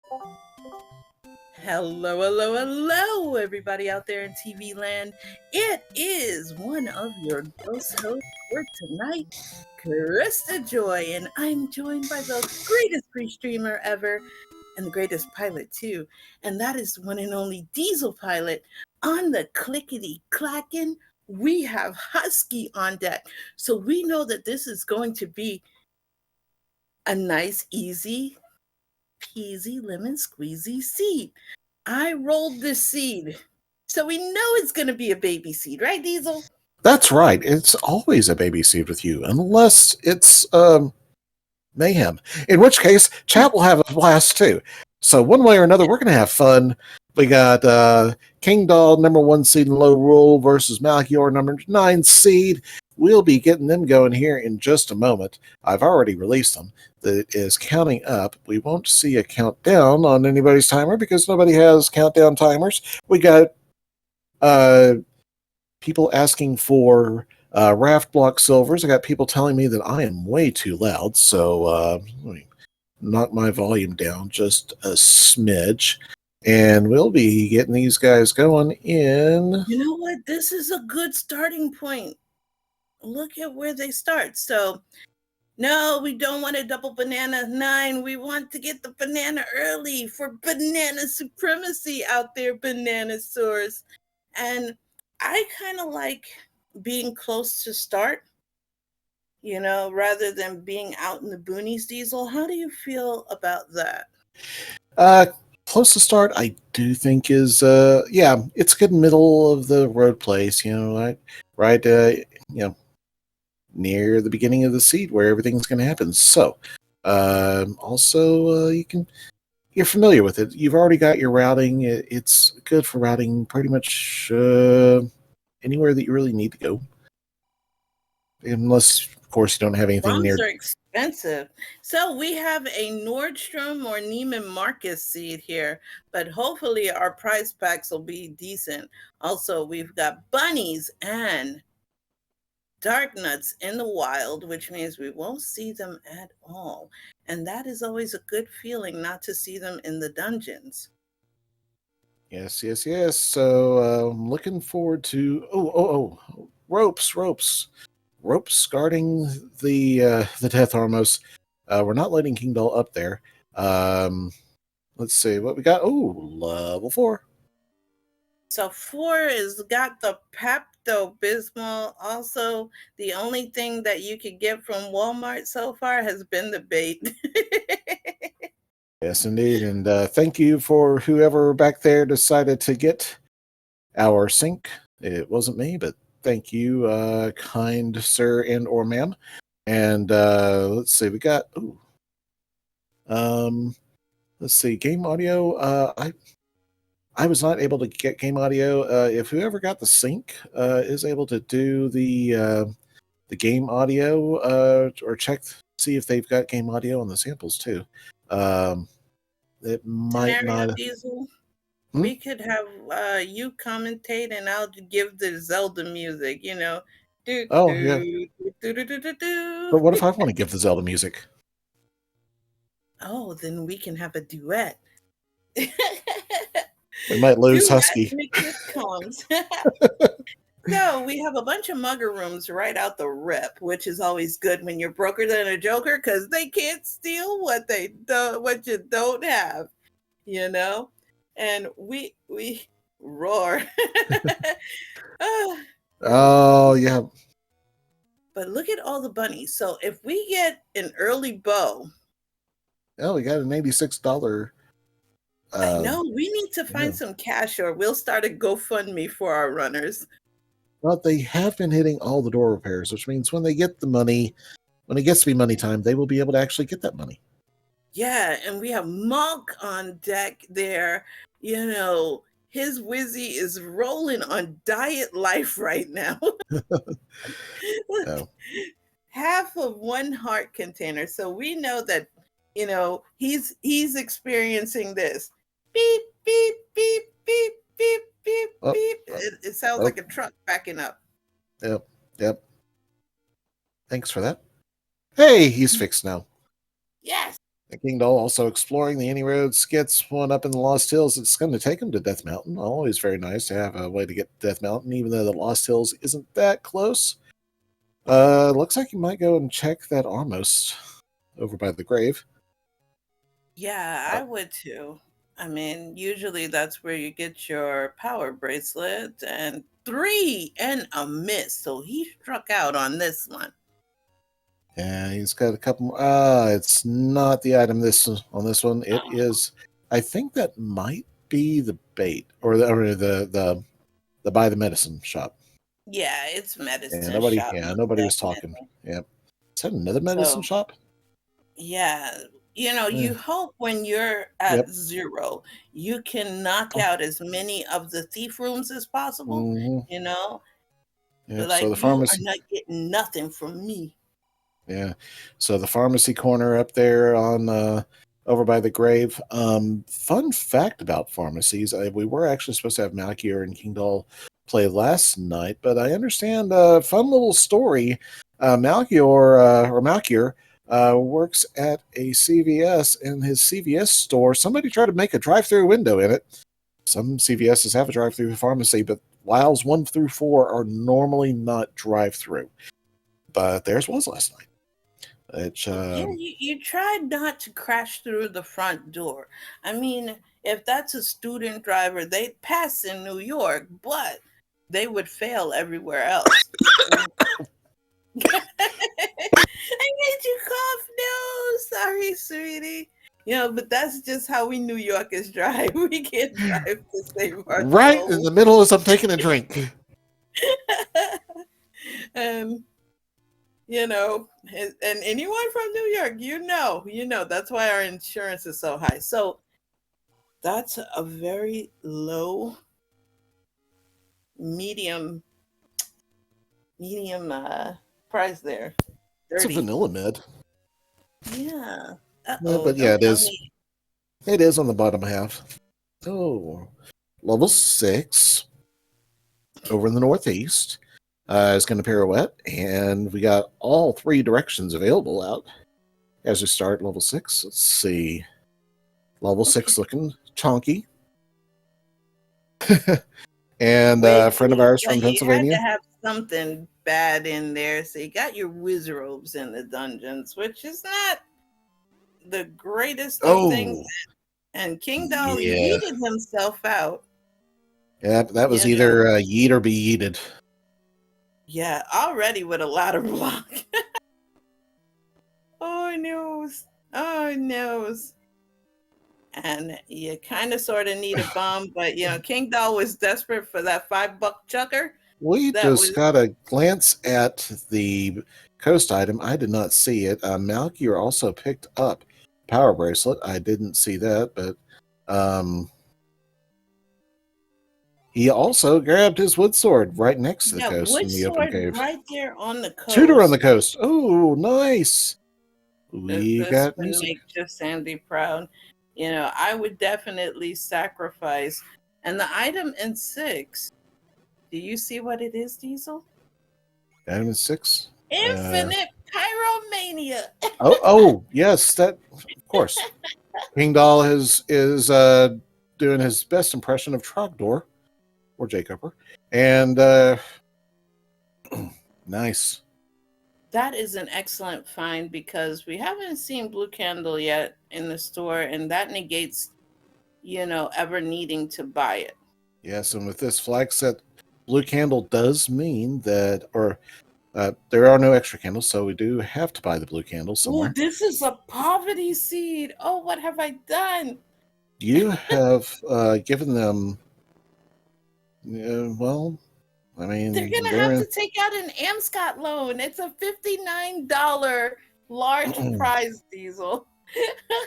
Hello, hello, hello, everybody out there in TV land. It is one of your ghost hosts for tonight, Krista Joy, and I'm joined by the greatest pre-streamer ever and the greatest pilot too, and that is one and only Diesel Pilot. On the clickety clacking, we have Husky on deck, so we know that this is going to be a nice, easy peasy lemon squeezy seed. I rolled this seed. So we know it's going to be a baby seed, right, Diesel? That's right. It's always a baby seed with you, unless it's mayhem. In which case, chat will have a blast too. So one way or another, we're going to have fun. We got Kingdahl, #1 seed in low rule, versus Malkier, #9 seed. We'll be getting them going here in just a moment. I've already released them. That is counting up. We won't see a countdown on anybody's timer because nobody has countdown timers. We got people asking for raft block silvers. I got people telling me that I am way too loud, so let me knock my volume down just a smidge. And we'll be getting these guys going in. You know what? This is a good starting point. Look at where they start. So, no, we don't want a double banana 9. We want to get the banana early for banana supremacy out there, Bananosaurus. And I kind of like being close to start, rather than being out in the boonies, Diesel. How do you feel about that? Close to start, I do think is it's a good middle of the road place, right, near the beginning of the seed where everything's going to happen. So, also you're familiar with it. You've already got your routing. It's good for routing pretty much anywhere that you really need to go, unless, of course, you don't have anything Bombs near. are expensive. So we have a Nordstrom or Neiman Marcus seed here, but hopefully our price packs will be decent. Also, we've got bunnies and dark nuts in the wild, which means we won't see them at all. And that is always a good feeling, not to see them in the dungeons. Yes. So I'm looking forward to ropes guarding the Death Armos. We're not letting Kingdahl up there. Let's see what we got. Oh, level 4. So 4 is got the Pepto-Bismol. Also, the only thing that you could get from Walmart so far has been the bait. Yes, indeed. And thank you for whoever back there decided to get our sync. It wasn't me, but thank you, kind sir and or ma'am. And let's see, we got let's see, game audio. I was not able to get game audio. If whoever got the sync is able to do the game audio or see if they've got game audio on the samples too. It might Scenario not. Diesel. We could have you commentate, and I'll give the Zelda music. Yeah. But what if I want to give the Zelda music? Oh, then we can have a duet. We might lose Husky. So we have a bunch of mugger rooms right out the rip, which is always good when you're broker than a joker, because they can't steal what you don't have, And we roar. Oh yeah. But look at all the bunnies. So if we get an early bow. Oh, we got an $86. I know. We need to find some cash, or we'll start a GoFundMe for our runners. Well, they have been hitting all the door repairs, which means when they get the money, when it gets to be money time, they will be able to actually get that money. Yeah, and we have Malk on deck there. His Wizzy is rolling on diet life right now. Half of 1 heart container. So we know that, he's experiencing this. Beep, beep, beep, beep, beep, beep, beep. It sounds like a truck backing up. Yep. Thanks for that. Hey, he's fixed now. Yes. Kingdahl also exploring the Any Roads, gets one up in the Lost Hills. It's going to take him to Death Mountain. Always very nice to have a way to get to Death Mountain, even though the Lost Hills isn't that close. Looks like you might go and check that Armos over by the grave. Yeah, I would too. I mean, usually that's where you get your power bracelet, and 3 and a miss. So he struck out on this one. Yeah, he's got a couple more. It's not the item on this one. It is. I think that might be the bait or the buy the medicine shop. Yeah, it's medicine Yeah, shop. Most nobody was talking. definitely. Yep. Is that another medicine So shop? yeah, you hope when you're at Yep. 0, you can knock out as many of the thief rooms as possible. Mm-hmm. You know, Yep. like So the you are pharmacy. not getting nothing from me. Yeah. So the pharmacy corner up there on over by the grave. Fun fact about pharmacies: we were actually supposed to have Malkier and Kingdahl play last night, but I understand a fun little story. Malkier works at a CVS. In his CVS store, somebody tried to make a drive-through window in it. Some CVSs have a drive-through pharmacy, but aisles 1 through 4 are normally not drive-through. But theirs was last night. Yeah, you tried not to crash through the front door. I mean, if that's a student driver, they'd pass in New York, but they would fail everywhere else. I made you cough. No, sorry, sweetie. But that's just how we New Yorkers drive. We can't drive to save our right in souls. the middle as I'm taking a drink. And and anyone from New York, that's why our insurance is so high. So that's a very low, medium price there. It's a 30. vanilla med. Yeah. But yeah, Don't it tell is. me. It is on the bottom half. Oh, level 6 over in the northeast is going to pirouette, and we got all 3 directions available out as we start level 6. Let's see. Level 6 looking chonky. And a friend of ours from You had to Pennsylvania. have something bad in there. So you got your whiz robes in the dungeons, which is not the greatest of things. Oh, And Kingdahl yeah. yeeted himself out. Yeah, that was either yeet or be yeeted. Yeah, already with a ladder block. Oh, knows. Oh, knows. And you kind of sort of need a bomb, but Kingdahl was desperate for that $5 chucker. We That just was got a glance at the coast item. I did not see it. Malkier also picked up power bracelet. I didn't see that, but he also grabbed his wood sword right next to the coast wood in the open sword cave. right there on the Tutor on the coast. coast. Oh, nice. We This got would music. make just Sandy proud. I would definitely sacrifice. And the item in 6, do you see what it is, Diesel? Item 6. Infinite pyromania. Oh, yes, that of course. Kingdahl is doing his best impression of Trogdor or Jacober, and nice. That is an excellent find because we haven't seen Blue Candle yet in the store, and that negates, ever needing to buy it. Yes, and with this flag set, Blue Candle does mean that, there are no extra candles, so we do have to buy the blue candle somewhere. Oh, this is a poverty seed. Oh, what have I done? You have given them, well, I mean, They're gonna have to take out an Amscot loan. It's a $59 large prize, Diesel.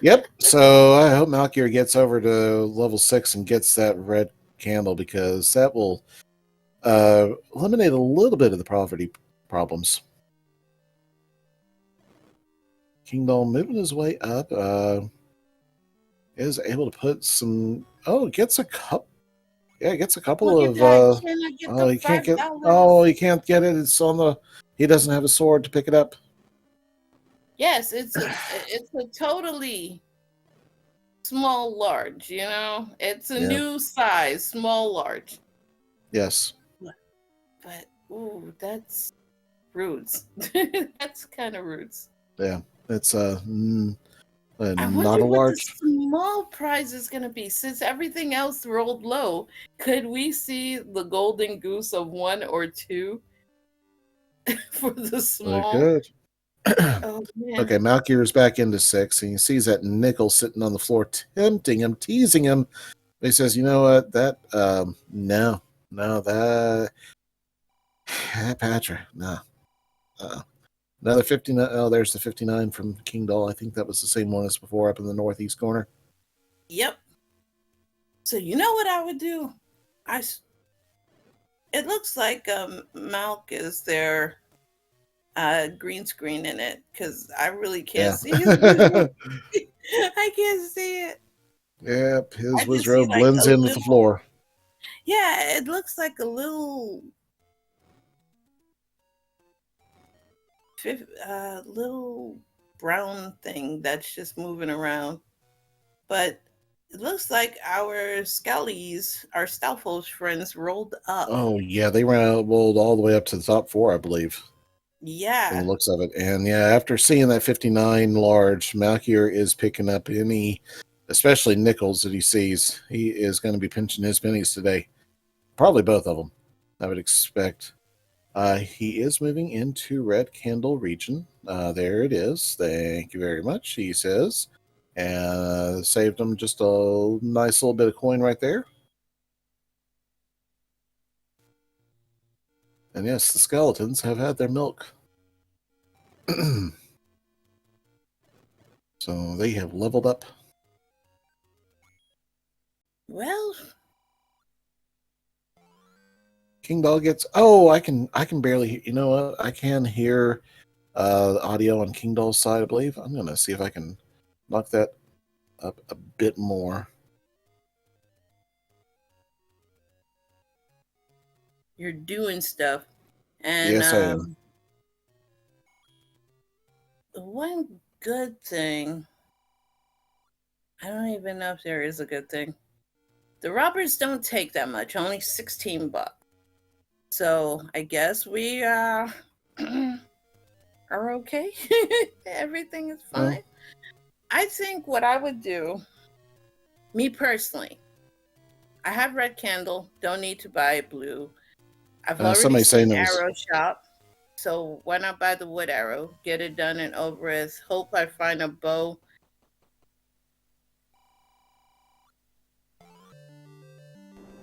Yep. So I hope Malkier gets over to level 6 and gets that red candle, because that will eliminate a little bit of the poverty problems. Kingdahl moving his way up is able to put some. Oh, gets a cup. Yeah, gets a couple Look of. at that. Can I get the He can't get. $5? Oh, he can't get it. It's on the. He doesn't have a sword to pick it up. Yes, it's a totally small large, you know? It's a Yeah. new size, small large. Yes. But ooh, that's roots. That's kind of roots. Yeah. It's I not wonder a what the large. small prize is going to be. Since everything else rolled low, could we see the golden goose of 1 or 2 for the Very small? good. Oh man. Okay, Malkier is back into 6, and he sees that nickel sitting on the floor, tempting him, teasing him. He says, "You know what? No, that Patrick, no, another 59. Oh, there's the 59 from Kingdahl. I think that was the same one as before, up in the northeast corner." Yep. So you know what I would do? It looks like Malk is there green screen in it because I really can't Yeah. see his visual. I can't see it. Yep, his I just see Wizrobe like blends a in with the little, floor. yeah, it looks like a little brown thing that's just moving around. But it looks like our Skellies, our Stalfos friends, rolled up. Oh yeah, they rolled all the way up to the top 4, I believe, from the Yeah. looks of it. And yeah, after seeing that 59 large, Malkier is picking up any, especially nickels that he sees. He is going to be pinching his pennies today. Probably both of them, I would expect. He is moving into Red Candle region. There it is. Thank you very much, he says. And saved him just a nice little bit of coin right there. And yes, the skeletons have had their milk. So they have leveled up. Well, Kingdahl gets. Oh, I can barely. You know what? I can hear the audio on Kingdahl's side, I believe. I'm gonna see if I can knock that up a bit more. you're doing stuff. And Yes, I am. the one good thing, I don't even know if there is a good thing. The robbers don't take that much, only 16 bucks. So I guess we are okay. Everything is Well, fine. I think what I would do, me personally, I have red candle, don't need to buy blue. I've already somebody seen saying it was. arrow shop, so why not buy the wood arrow, get it done and over with. Hope I find a bow.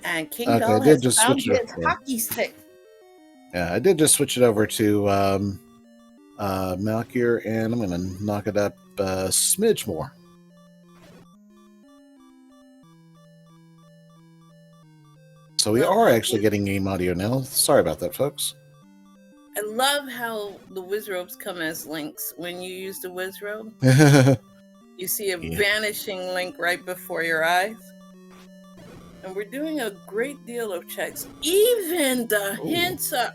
And King Okay, I Doll did has just found switch it. his hockey stick. Yeah, I did just switch it over to Malkier, and I'm gonna knock it up a smidge more. So we Well, are actually getting game audio now. Sorry about that, folks. I love how the Wizrobes come as links. When you use the Wizrobe, you see a vanishing link right before your eyes. And we're doing a great deal of checks. Even the hints are,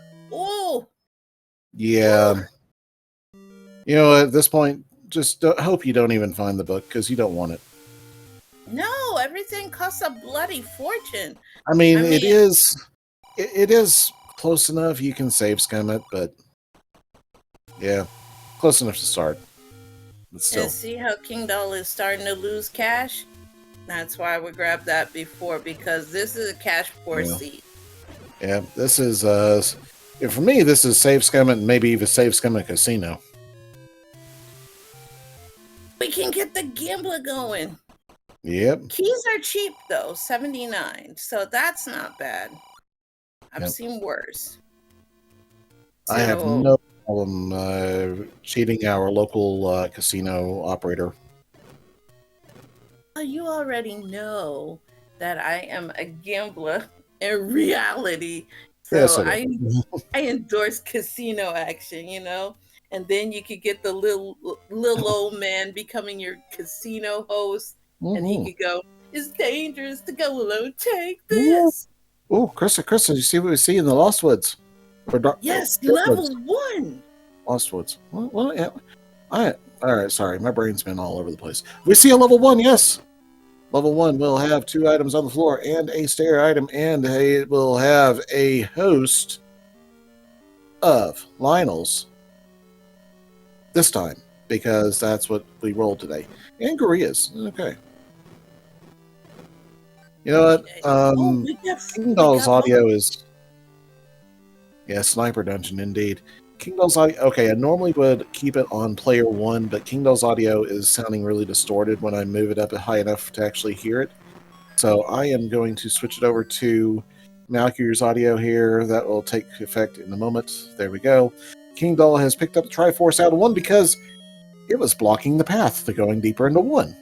yeah. You know, at this point, just hope you don't even find the book because you don't want it. No, everything costs a bloody fortune. I mean, it is close enough. You can save scum it, but yeah, close enough to start. But still, and see how Kingdahl is starting to lose cash? That's why we grabbed that before, because this is a cash poor seat. Yeah, this is for me, this is save scum and maybe even save scum a casino. We can get the gambler going. Yep. Keys are cheap though, 79. So that's not bad. I've seen worse. I have no problem cheating our local casino operator. Well, you already know that I am a gambler in reality. So Yes, I endorse casino action, you know? And then you could get the little old man becoming your casino host, and he could go, "It's dangerous to go alone. Take this." Oh, Krista, you see what we see in the Lost Woods? Yes, level 1. Lost Woods. Well, yeah. All right, sorry, my brain's been all over the place. We see a level 1, yes. Level 1 will have 2 items on the floor and a stair item, and it will have a host of Lionels this time, because that's what we rolled today. And Koreas. Okay. You know what? we Kingdahl's got audio is... Yeah, Sniper Dungeon, indeed. Kingdahl's audio... Okay, I normally would keep it on player 1, but Kingdahl's audio is sounding really distorted when I move it up high enough to actually hear it. So I am going to switch it over to Malkier's audio here. That will take effect in a moment. There we go. Kingdahl has picked up the Triforce out of 1 because it was blocking the path to going deeper into 1.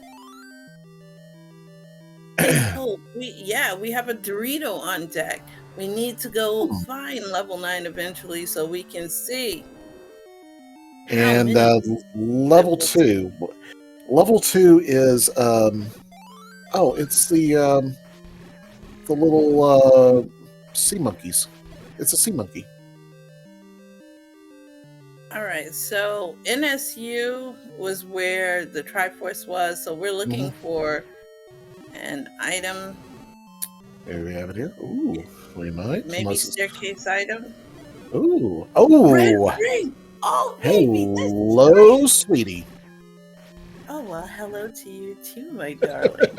We have a Dorito on deck. We need to go find level 9 eventually so we can see. And level 2. Level 2 is it's the little sea monkeys. It's a sea monkey. All right, so NSU was where the Triforce was, so we're looking for an item. There we have it here. Ooh, we might. Maybe staircase item. Ooh. Red ring. Oh, baby. Hello, sweetie. Oh, well, hello to you too, my darling.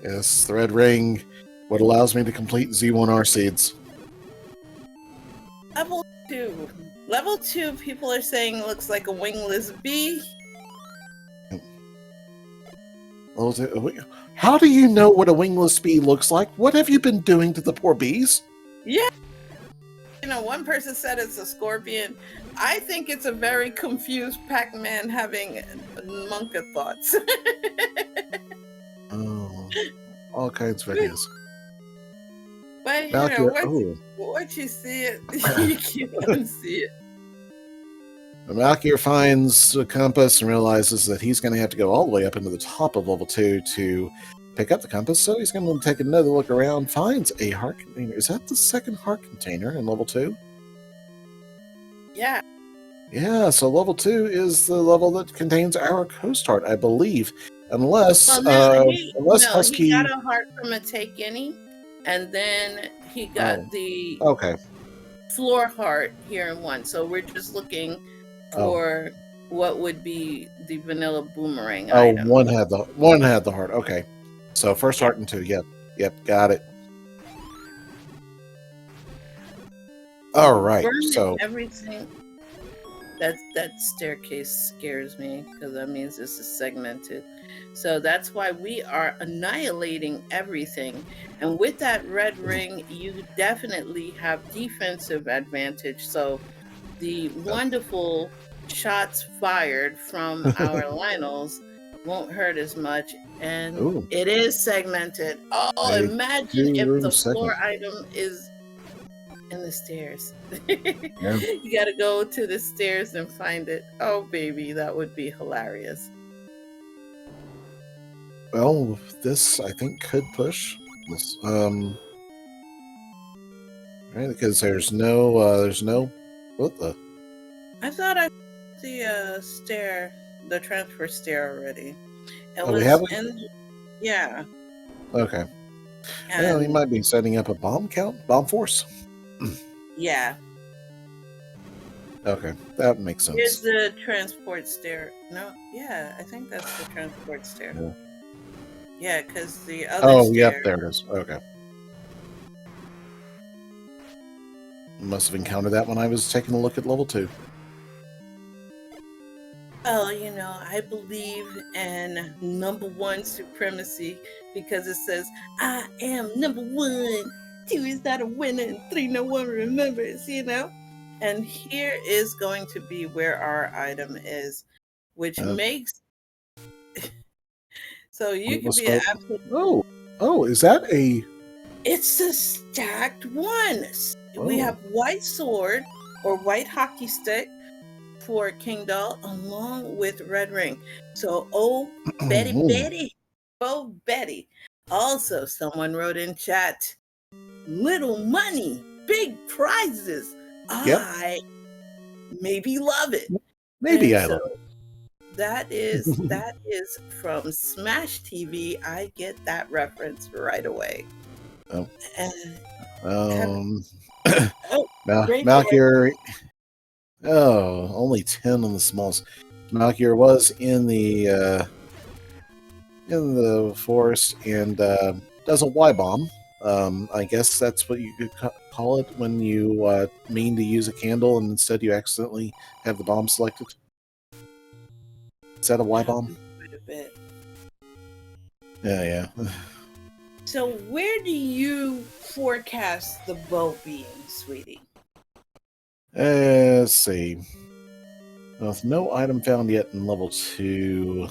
Yes, the red ring, what allows me to complete Z1R seeds. Level 2. Level 2, people are saying looks like a wingless bee. How do you know what a wingless bee looks like? What have you been doing to the poor bees? Yeah. You know, one person said it's a scorpion. I think it's a very confused Pac-Man having Monka thoughts. Oh, all kinds of ideas. But you Malkier, know, once you see it, you can't unsee it. Malkier finds a compass and realizes that he's going to have to go all the way up into the top of level 2 to pick up the compass, so he's going to take another look around, finds a heart container. Is that the second heart container in level 2? Yeah. Yeah, so level 2 is the level that contains our coast heart, I believe. Unless Husky... he got a heart from a take any, and then he got the floor heart here in 1. So we're just looking for what would be the vanilla boomerang item. One had the heart. Okay, so first heart and 2. Yep, got it. All right, so everything. That staircase scares me because that means this is segmented. So that's why we are annihilating everything. And with that red ring, you definitely have defensive advantage. So the wonderful shots fired from our Lionels won't hurt as much. And it is segmented. Oh, imagine if the floor item is in the stairs. You gotta go to the stairs and find it. Oh, baby, that would be hilarious. Well, this I think could push this. Right, because there's no what the? I thought I the stair, the transfer stair already. We have it? Yeah. Okay. Well, he might be setting up a bomb force. Yeah. Okay, that makes sense. Here's the transport stair. No, yeah, I think that's the transport stair. Yeah, because the other stair... yep, there it is. Okay. Must have encountered that when I was taking a look at level 2. Oh, you know, I believe in #1 supremacy because it says, I am #1. 2 is not a winner, and 3 no one remembers, you know? And here is going to be where our item is, which makes... So you can be an absolute... Oh, is that a... It's a stacked 1. We have white sword or white hockey stick for Kingdahl along with red ring. So, Betty. Oh, Betty. Also, someone wrote in chat, little money, big prizes. Yep. I maybe love it. Maybe And I so love it. that is from Smash TV. I get that reference right away. Oh, And have um, oh, great boy. Malkier. Oh, only 10 on the smalls. Malkier was in the forest and does a Y bomb. I guess that's what you could call it when you mean to use a candle and instead you accidentally have the bomb selected. Is that a Y bomb? Quite a bit. Yeah, yeah. So where do you forecast the bow being, sweetie? Let's see. With no item found yet in level 2.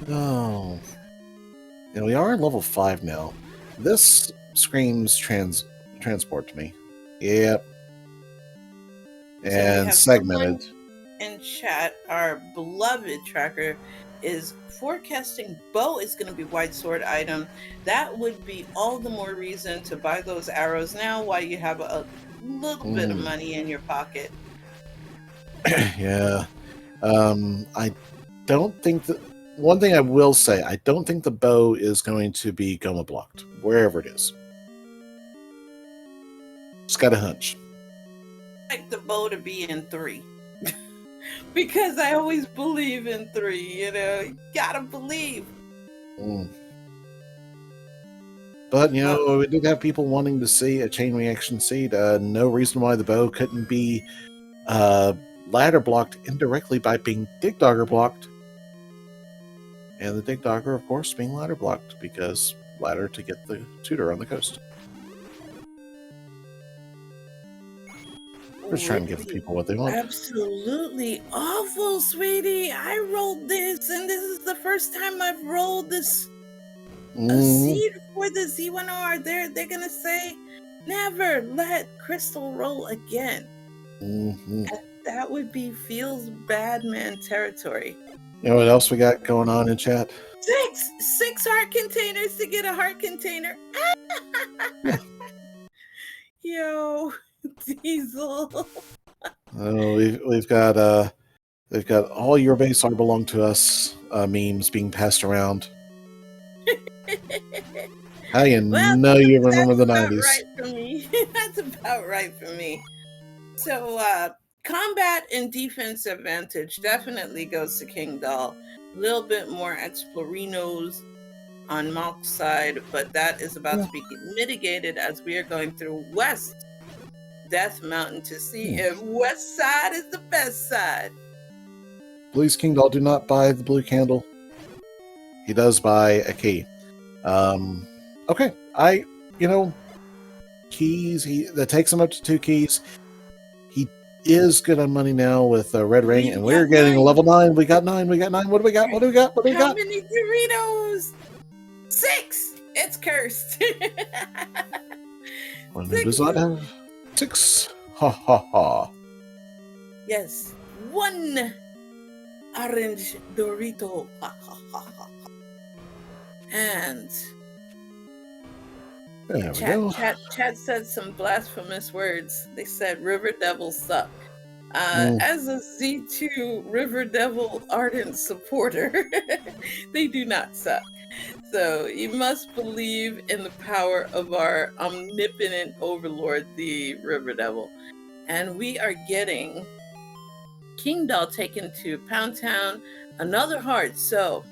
Oh. And we are in level 5 now. This screams transport to me. Yep. So we And have segmented. someone in chat, our beloved tracker, is forecasting bow is going to be white sword item. That would be all the more reason to buy those arrows now while you have a little bit of money in your pocket. Yeah. I don't think that. One thing I will say, I don't think the bow is going to be Goma blocked, wherever it is. Just got a hunch. I like the bow to be in 3. Because I always believe in 3, you gotta believe. But, we did have people wanting to see a chain reaction seed. No reason why the bow couldn't be ladder blocked indirectly by being dig dogger blocked. And the dig dogger, of course, being ladder blocked because ladder to get the tutor on the coast. We're just trying to give people what they want. Absolutely awful, sweetie. I rolled this, and this is the first time I've rolled this a seed for the Z1R. They're gonna say, never let Crystal roll again. That would be feels bad man territory. You know what else we got going on in chat? 6 heart containers to get a heart container. Yo, Diesel. Oh, we've got they've got all your base are belong to us memes being passed around. How you know you remember the 90s? Right for me. That's about right for me. So combat and defense advantage definitely goes to Kingdahl. A little bit more explorinos on Malk's side, but that is about to be mitigated as we are going through West Death Mountain to see if West side is the best side. Please, Kingdahl, do not buy the blue candle. He does buy a key. Okay, keys. That takes him up to 2 keys. He is good on money now with a red ring, and we're getting 9. level 9. We got 9. We got 9. What do we got? What do we got? What do we got? How many Doritos? 6. It's cursed. One who does not have 6. Ha ha ha. Yes, 1 orange Dorito. Ha ha ha ha. And there we go. Chat said some blasphemous words. They said River Devils suck. As a Z2 River Devil ardent supporter, they do not suck. So you must believe in the power of our omnipotent overlord, the River Devil. And we are getting Kingdahl taken to Pound Town, another heart. So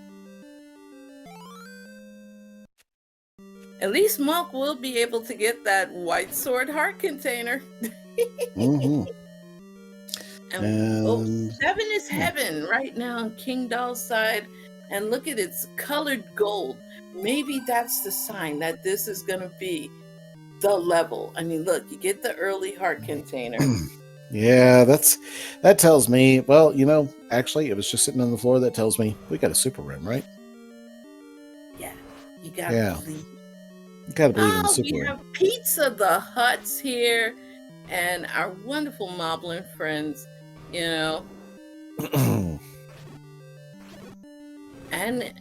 at least Malk will be able to get that white sword heart container. And 7 is heaven right now on Kingdahl's side. And look at its colored gold. Maybe that's the sign that this is going to be the level. I mean, look, you get the early heart container. Yeah, that tells me, well, actually, it was just sitting on the floor. That tells me we got a super room, right? Yeah, you gotta believe. You gotta believe in the super room. We have Pizza the Huts here and our wonderful Moblin friends, And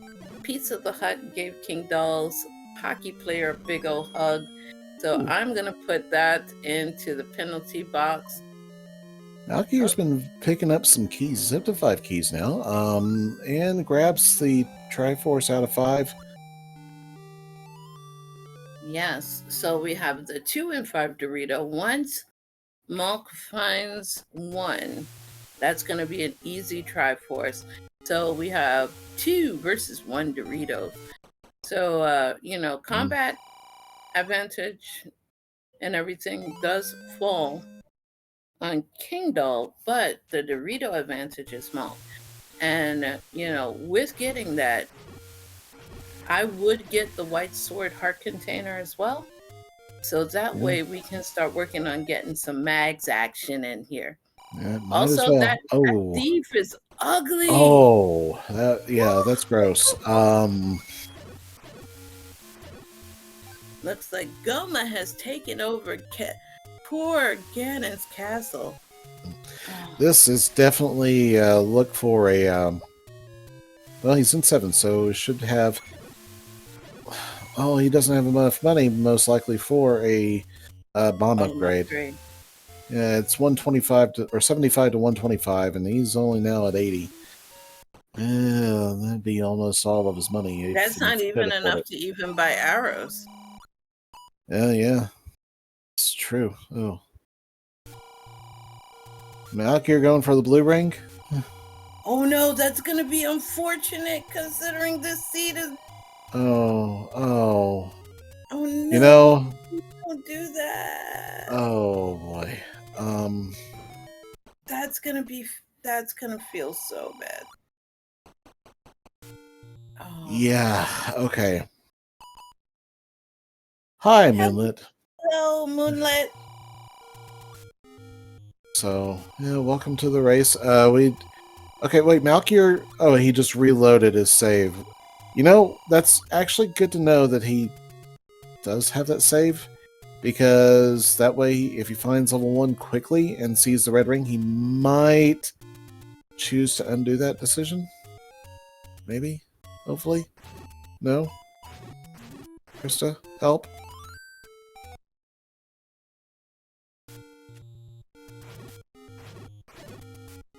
Pizza the Hut gave Kingdahl's hockey player a big old hug. So I'm going to put that into the penalty box. Malkier's been picking up some keys. He's up to 5 keys now. And grabs the Triforce out of 5. Yes. So we have the 2 and 5 Dorito. Once Malk finds 1, that's going to be an easy Triforce. So we have 2 versus 1 Dorito. So, combat advantage and everything does fall on Kingdahl, but the Dorito advantage is small. And, with getting that, I would get the white sword heart container as well. So that way we can start working on getting some mags action in here. Yeah, might Also, as well. that thief is ugly. Oh, that's gross. Looks like Goma has taken over poor Ganon's castle. This is definitely look for a. Well, he's in 7, so he should have. Oh, he doesn't have enough money, most likely, for a bomb upgrade. Yeah, it's 125 or 75 to 125, and he's only now at 80. Yeah, that'd be almost all of his money. That's not even enough to even buy arrows. Yeah, it's true. Oh, Malkier going for the blue ring. Oh no, that's gonna be unfortunate considering this seed is. Oh no! You know, don't do that. Oh boy. That's gonna feel so bad. Oh. Yeah. Okay. Hi, Moonlit. Hello, Moonlit. So, yeah, welcome to the race. Okay, wait, Malkier. Oh, he just reloaded his save. That's actually good to know that he does have that save, because that way, if he finds level 1 quickly and sees the red ring, he might choose to undo that decision. Maybe? Hopefully? No? Krista, help?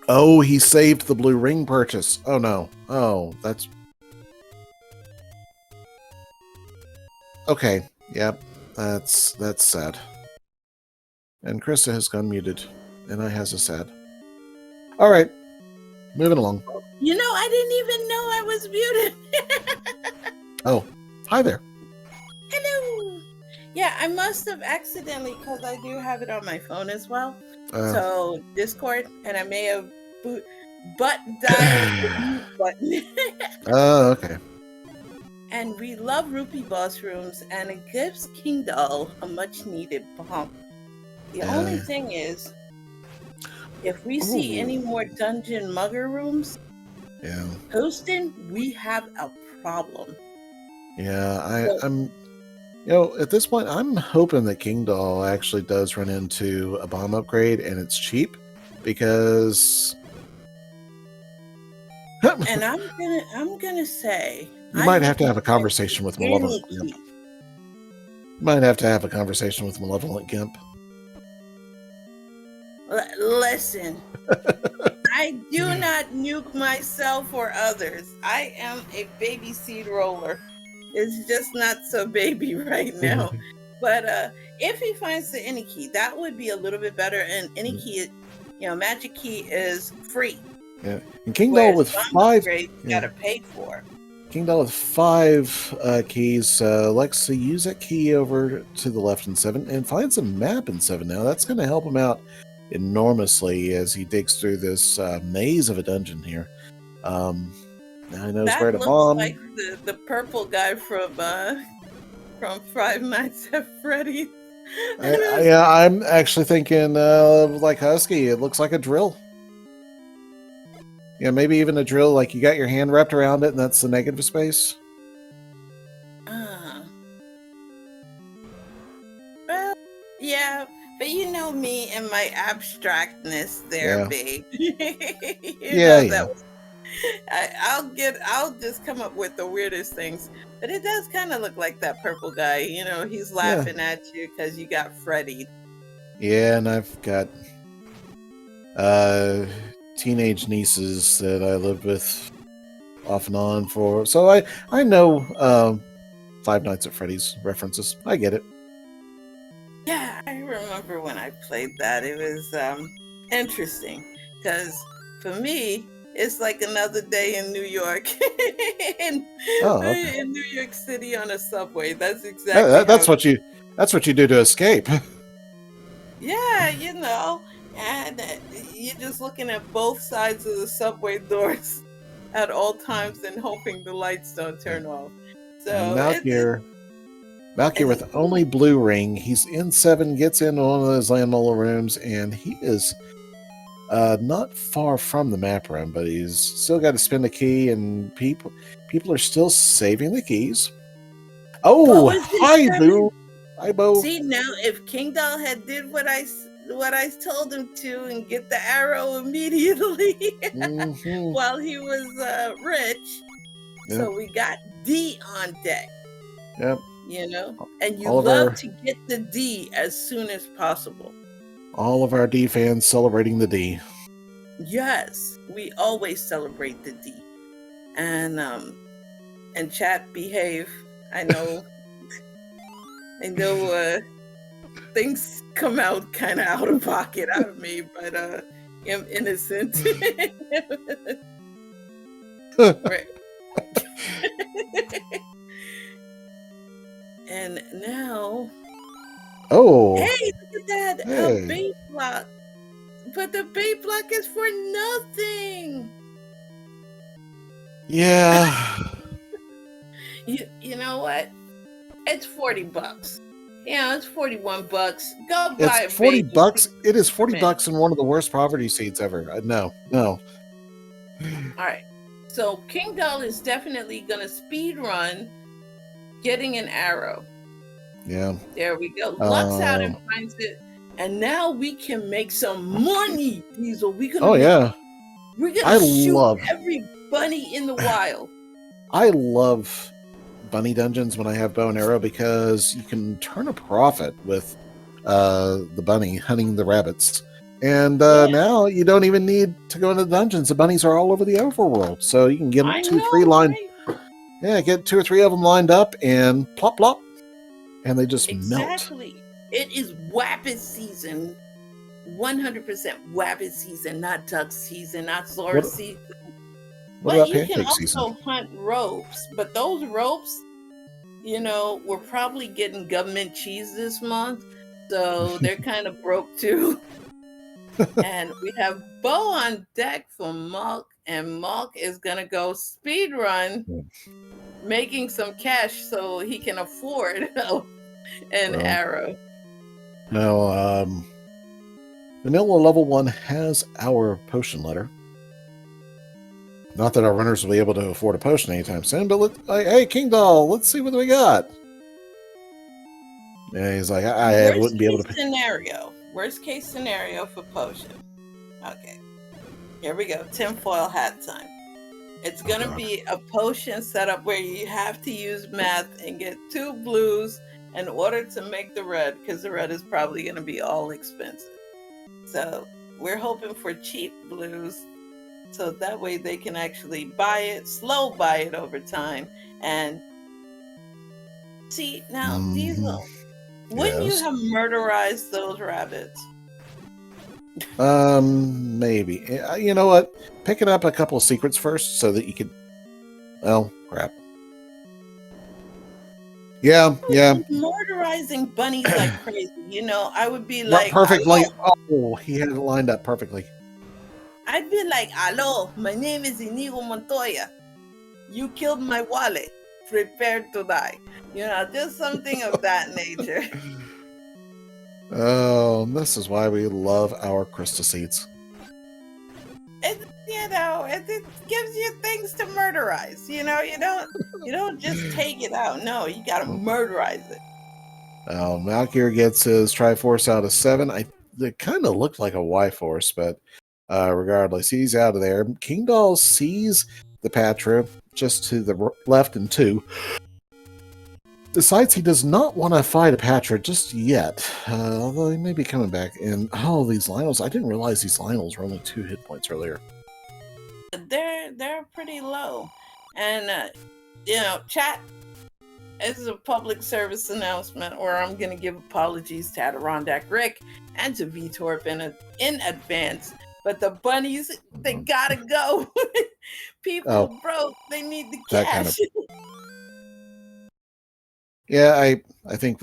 Oh, he saved the blue ring purchase. Oh no. Oh, that's... Okay, yep. That's sad. And Krista has gone muted. And I has a sad. Alright. Moving along. I didn't even know I was muted. Oh, hi there. Hello. Yeah, I must have accidentally, because I do have it on my phone as well. So Discord, and I may have dialed the mute button. Oh, okay. And we love Rupee Boss Rooms, and it gives Kingdahl a much needed bump. The only thing is, if we see any more dungeon mugger rooms posting, we have a problem. Yeah, I'm at this point, I'm hoping that Kingdahl actually does run into a bomb upgrade and it's cheap, because and I'm gonna say you might have to have a conversation with Malevolent Gimp. You might have to have a conversation with Malevolent Gimp. Listen, I do not nuke myself or others. I am a baby seed roller. It's just not so baby right now. But if he finds the any key, that would be a little bit better. And any key, magic key is free. Yeah, and Kingdahl with 5, you gotta pay for. Kingdahl with 5 keys likes to use that key over to the left in 7 and finds a map in 7 now. That's going to help him out enormously as he digs through this maze of a dungeon here. Now he knows where to bomb. Like the purple guy from Five Nights at Freddy's. I'm actually thinking like Husky. It looks like a drill. Yeah, maybe even a drill, like you got your hand wrapped around it and that's the negative space. Well, yeah, but you know me and my abstractness there, babe. I'll just come up with the weirdest things. But it does kind of look like that purple guy. He's Yeah. laughing at you because you got Freddy. Yeah, and I've got teenage nieces that I lived with off and on for. So I know Five Nights at Freddy's references. I get it. Yeah, I remember when I played that. It was interesting because for me, it's like another day in New York, in, Oh, okay. in New York City on a subway. That's exactly how. That's what you do to escape. Yeah, and you're just looking at both sides of the subway doors at all times and hoping the lights don't turn off. And So Malkier with only blue ring. He's in 7, gets into one of those landmolar rooms, and he is not far from the map room, but he's still got to spend a key, and people are still saving the keys. Oh, hi, Boo. Hi, Bo. See, now if Kingdahl had did what I told him to and get the arrow immediately while he was rich, Yep. so we got D on deck. Yep. And you love to get the D as soon as possible. All of our D fans celebrating the D. Yes, we always celebrate the D. And chat behave. I know things come out kind of out of pocket out of me, but I'm innocent. Right. And now, hey, look at that, a bait block. But the bait block is for nothing. Yeah. You know what? It's $40. Yeah, it's $41. Go buy it's $40. It is $40 and one of the worst poverty seeds ever. No. All right. So Kingdahl is definitely gonna speed run getting an arrow. Yeah. There we go. Lucks out and finds it. And now we can make some money, Diesel. We're gonna shoot every bunny in the wild. I love bunny dungeons when I have bow and arrow because you can turn a profit with the bunny hunting the rabbits. And now you don't even need to go into the dungeons. The bunnies are all over the overworld. So you can get 2 or 3 lined. Right? Yeah, get 2 or 3 of them lined up and plop plop. And they just melt. Exactly. It is wabbit season. 100% wabbit season, not duck season, not Zora season. What about you can also season? Hunt ropes, but those ropes, we're probably getting government cheese this month, so they're kind of broke too. And we have Bo on deck for Malk, and Malk is gonna go speed run, making some cash so he can afford an arrow. Now, Vanilla level 1 has our potion letter. Not that our runners will be able to afford a potion anytime soon, but hey, Kingdahl, let's see what we got. Yeah, he's like, I wouldn't be able to. Worst case scenario for potion. Okay, here we go. Tinfoil hat time. It's gonna be a potion setup where you have to use math and get 2 blues in order to make the red, because the red is probably gonna be all expensive. So we're hoping for cheap blues, so that way they can actually slow buy it over time. And see, now, Diesel, wouldn't you have murderized those rabbits? Maybe. You know what? Picking up a couple of secrets first so that you could... Oh, crap. Yeah. Murderizing bunnies like crazy. I would be like... Perfectly. Oh, he had it lined up perfectly. I'd be like, hello, my name is Inigo Montoya. You killed my wallet. Prepare to die. Just something of that nature. Oh, this is why we love our crystal seeds. It gives you things to murderize. You don't just take it out. No, you gotta murderize it. Malkier gets his Triforce out of 7. It kind of looked like a Y-Force, but Regardless, he's out of there. Kingdahl sees the Patra just to the left and 2. Decides he does not want to fight a Patra just yet, although he may be coming back. And these Lionels! I didn't realize these Lionels were only 2 hit points earlier. They're pretty low, and chat. This is a public service announcement where I'm going to give apologies to Adirondack Rick and to VTorp in advance. But the bunnies, they gotta go. People broke. They need the cash. Yeah, I think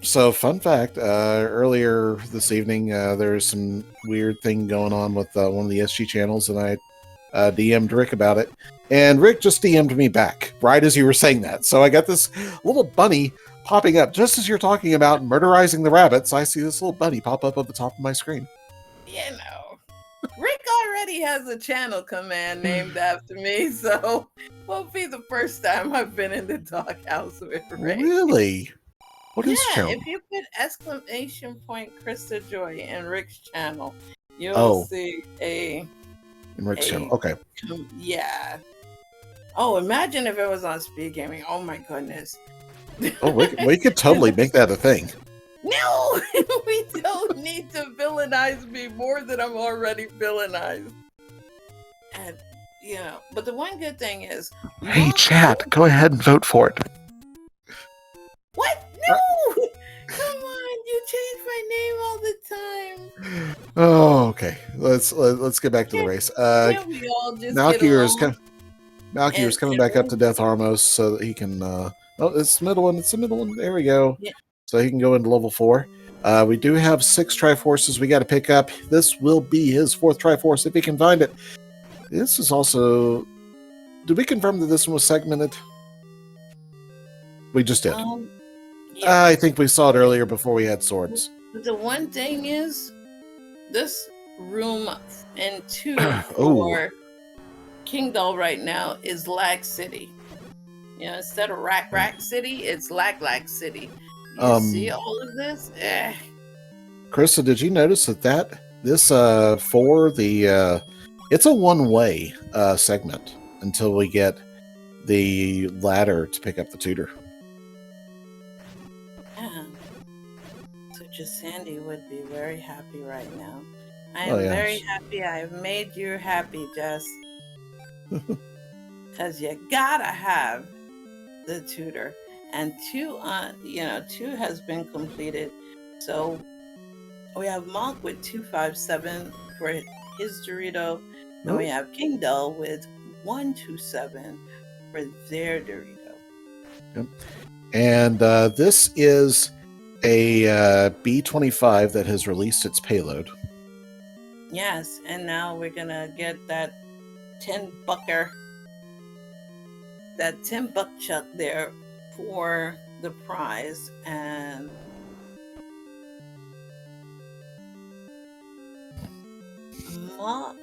so fun fact, earlier this evening there's some weird thing going on with one of the SG channels, and I DM'd Rick about it, and Rick just DM'd me back right as you were saying that. So I got this little bunny popping up just as you're talking about murderizing the rabbits. I see this little bunny pop up at the top of my screen. Rick already has a channel command named after me, so won't be the first time I've been in the doghouse with Rick. Really? What is channel? If you put !Krista Joy in Rick's channel, you'll see in Rick's channel. Okay. Yeah. Oh, imagine if it was on SpeedGaming. Oh my goodness. We could totally make that a thing. No, we don't need to villainize me more than I'm already villainized. And but the one good thing is, hey, chat, go ahead and vote for it. What? No! Come on, you change my name all the time. Oh, okay. Let's get back to the race. Malkier is coming back up to Death Harmos so that he can. It's the middle one. It's the middle one. There we go. Yeah. So he can go into level 4. We do have 6 Triforces we got to pick up. This will be his 4th Triforce if he can find it. This is also. Did we confirm that this one was segmented? We just did. Yeah. I think we saw it earlier before we had swords. The one thing is, this room and 2 for Kingdahl right now is Lag City. Instead of Rack City, it's Lag City. You see all of this? Krista, did you notice that this for the it's a one-way segment until we get the ladder to pick up the tutor. Yeah. So Sandy would be very happy right now. I am very happy. I have made you happy, Jess. Because you gotta have the tutor. And 2 has been completed. So we have Monk with 257 for his Dorito. And we have Kingdahl with 127 for their Dorito. Yep. And this is a B-25 that has released its payload. Yes, and now we're going to get that 10-bucker, that 10-buck chuck there for the prize. And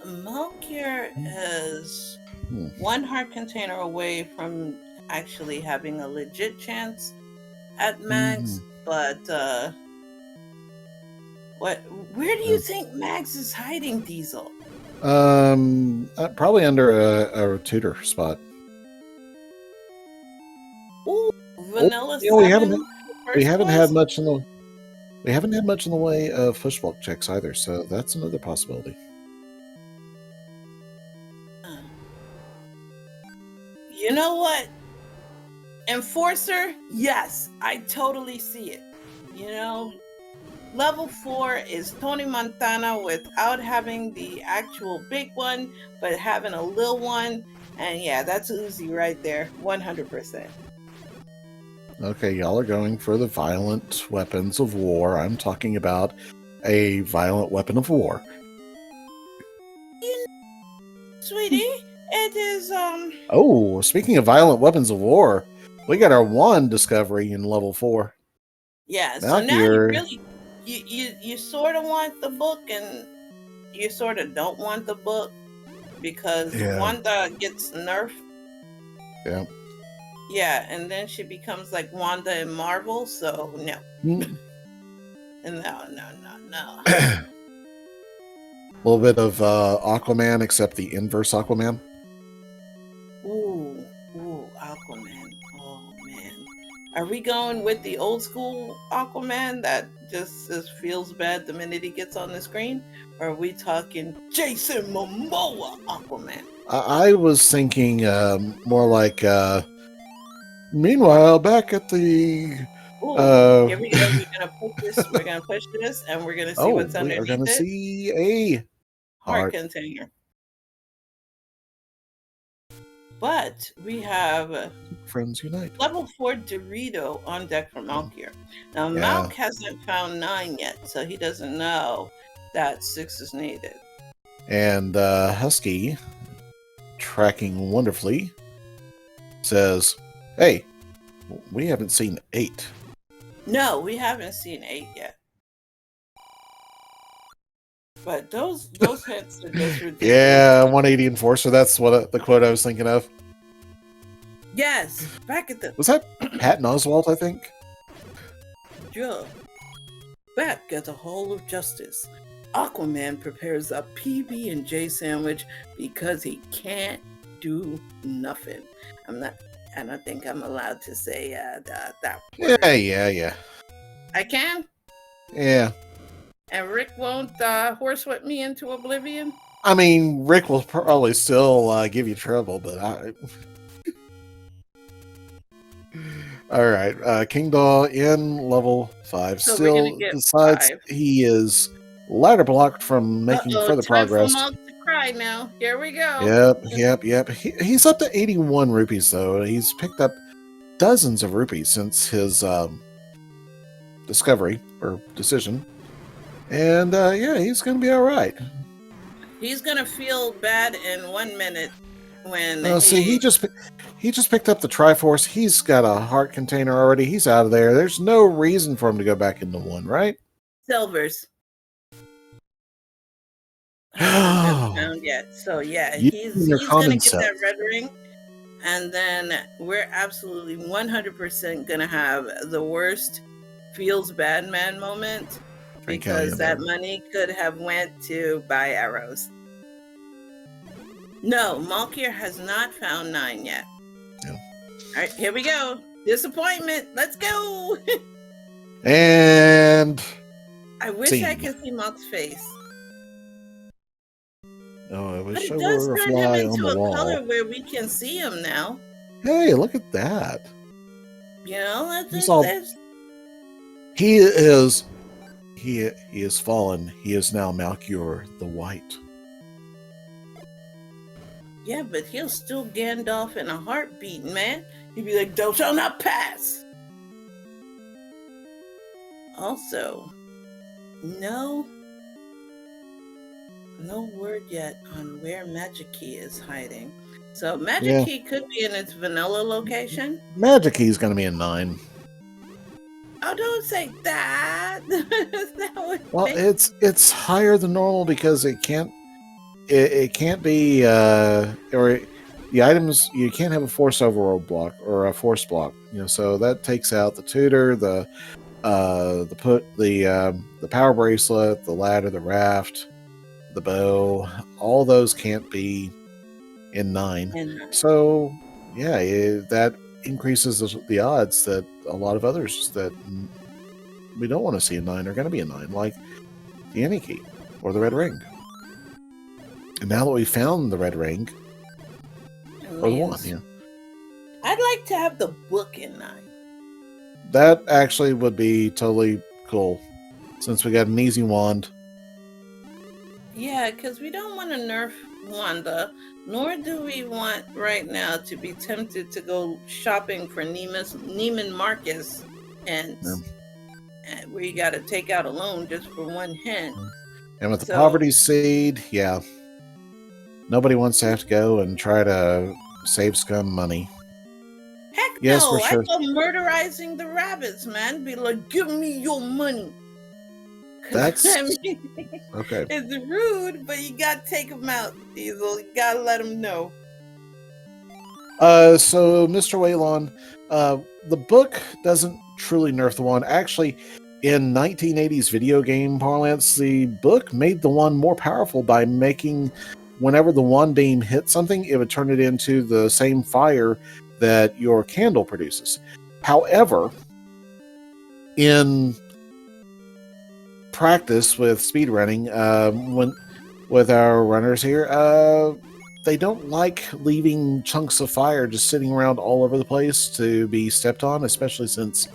Malkier is 1 heart container away from actually having a legit chance at Mags, but where do you think Mags is hiding, Diesel? Probably under a tutor spot. Ooh, vanilla. We haven't had much in the way of pushbulk checks either, so that's another possibility. You know what? Enforcer, yes, I totally see it. Level 4 is Tony Montana without having the actual big one, but having a little one. And yeah, that's Uzi right there, 100%. Okay, y'all are going for the violent weapons of war. I'm talking about a violent weapon of war. Sweetie, it is, Oh, speaking of violent weapons of war, we got our wand discovery in level 4. Yeah, so now you really, you sort of want the book and you sort of don't want the book because Wanda gets nerfed. Yeah. Yeah, and then she becomes like Wanda in Marvel, so no. No. A little bit of Aquaman, except the inverse Aquaman. Ooh, Aquaman. Oh man, are we going with the old school Aquaman that just feels bad the minute he gets on the screen, or are we talking Jason Momoa Aquaman? I was thinking more like. Meanwhile, back at the. Ooh, Uh, here we go. We're gonna push this. We're gonna push this, and we're gonna see oh, what's we are going underneath to it. see a Heart heart. container. But we have Friends unite. level 4 Dorito on deck for Malkier. Now, Yeah, Malk hasn't found 9 yet, so he doesn't know that 6 is needed. and Husky, tracking wonderfully, says, "Hey, we haven't seen 8." No, we haven't seen 8 yet. But those hints are just ridiculous. Yeah, 180 Enforcer. That's what the quote I was thinking of. Yes, back at the Was that Patton Oswalt? I think. Joe. Back at the Hall of Justice, Aquaman prepares a PB and J sandwich because he can't do nothing. I don't think I'm allowed to say that word. Yeah. I can. Yeah. And Rick won't horsewhip me into oblivion. I mean, Rick will probably still give you trouble, but I. All right, Kingdahl in level 5 So we're gonna still get decides 5. he is ladder blocked from making further Time for progress. Mom to cry now. Here we go. Yep. He's up to 81 rupees though. He's picked up dozens of rupees since his discovery or decision, and yeah, he's gonna be all right. He's gonna feel bad in 1 minute when See, he just picked up the Triforce. He's got a heart container already. He's out of there. There's no reason for him to go back into 1, right? Silvers hasn't been found yet. So yeah, Using your he's gonna common get that sense. red ring, and then we're absolutely 100% gonna have the worst feels bad man moment because that money could have went to buy arrows. No, Malkier has not found 9 yet. Yeah. All right, here we go. Disappointment. Let's go. And I wish I could see Malk's face. Oh, I But wish I it does were a turn him fly on into the a wall. color where we can see him now. Hey, look at that. You know, he is fallen. He is now Malkier the White. Yeah, but he'll still Gandalf in a heartbeat, man. He'd be like, "Thou shalt not pass." Also, no word yet on where Magic Key is hiding. So Magic Key could be in its vanilla location. Magic Key is going to be a 9. Oh, don't say that. Well, it's higher than normal because it can't be or the items, you can't have a force overload block or a force block. So that takes out the tutor, the power bracelet, the ladder, the raft, the bow. All those can't be in 9. So yeah, that increases the odds that a lot of others that we don't want to see in 9 are going to be in 9, like the Any Key or the Red Ring. And now that we found the Red Ring, or the 1, yeah. I'd like to have the book in 9. That actually would be totally cool, since we got an easy wand. Yeah, because we don't want to nerf Wanda, nor do we want right now to be tempted to go shopping for Neiman Marcus hints, where you got to take out a loan just for 1 hint. And with the poverty seed, yeah, nobody wants to have to go and try to save scum money. Heck no! I go murderizing the rabbits, man. Be like, give me your money. That's okay. It's rude, but you gotta take them out, Diesel. You gotta let them know. So, Mr. Waylon, the book doesn't truly nerf the wand. Actually, in 1980s video game parlance, the book made the wand more powerful by making whenever the wand beam hit something, it would turn it into the same fire that your candle produces. However, in practice with speedrunning, with our runners here, they don't like leaving chunks of fire just sitting around all over the place to be stepped on, especially since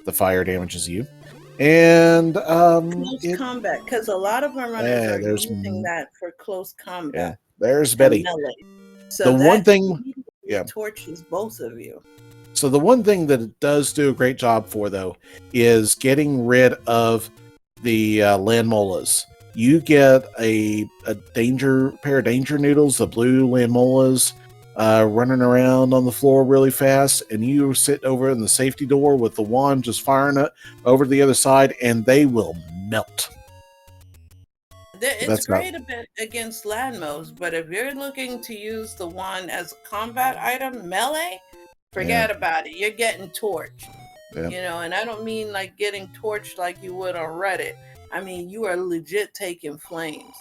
the fire damages you. And close combat, because a lot of our runners are using that for close combat. Yeah, there's Betty. So the one thing, torches both of you. So the one thing that it does do a great job for, though, is getting rid of the land molas. You get a pair of danger noodles, the blue land molas, running around on the floor really fast, and you sit over in the safety door with the wand just firing it over to the other side, and they will melt. It's great against landmos, but if you're looking to use the wand as a combat item, melee, forget about it. You're getting torched. Yeah. You know, and I don't mean like getting torched like you would on Reddit. I mean, you are legit taking flames.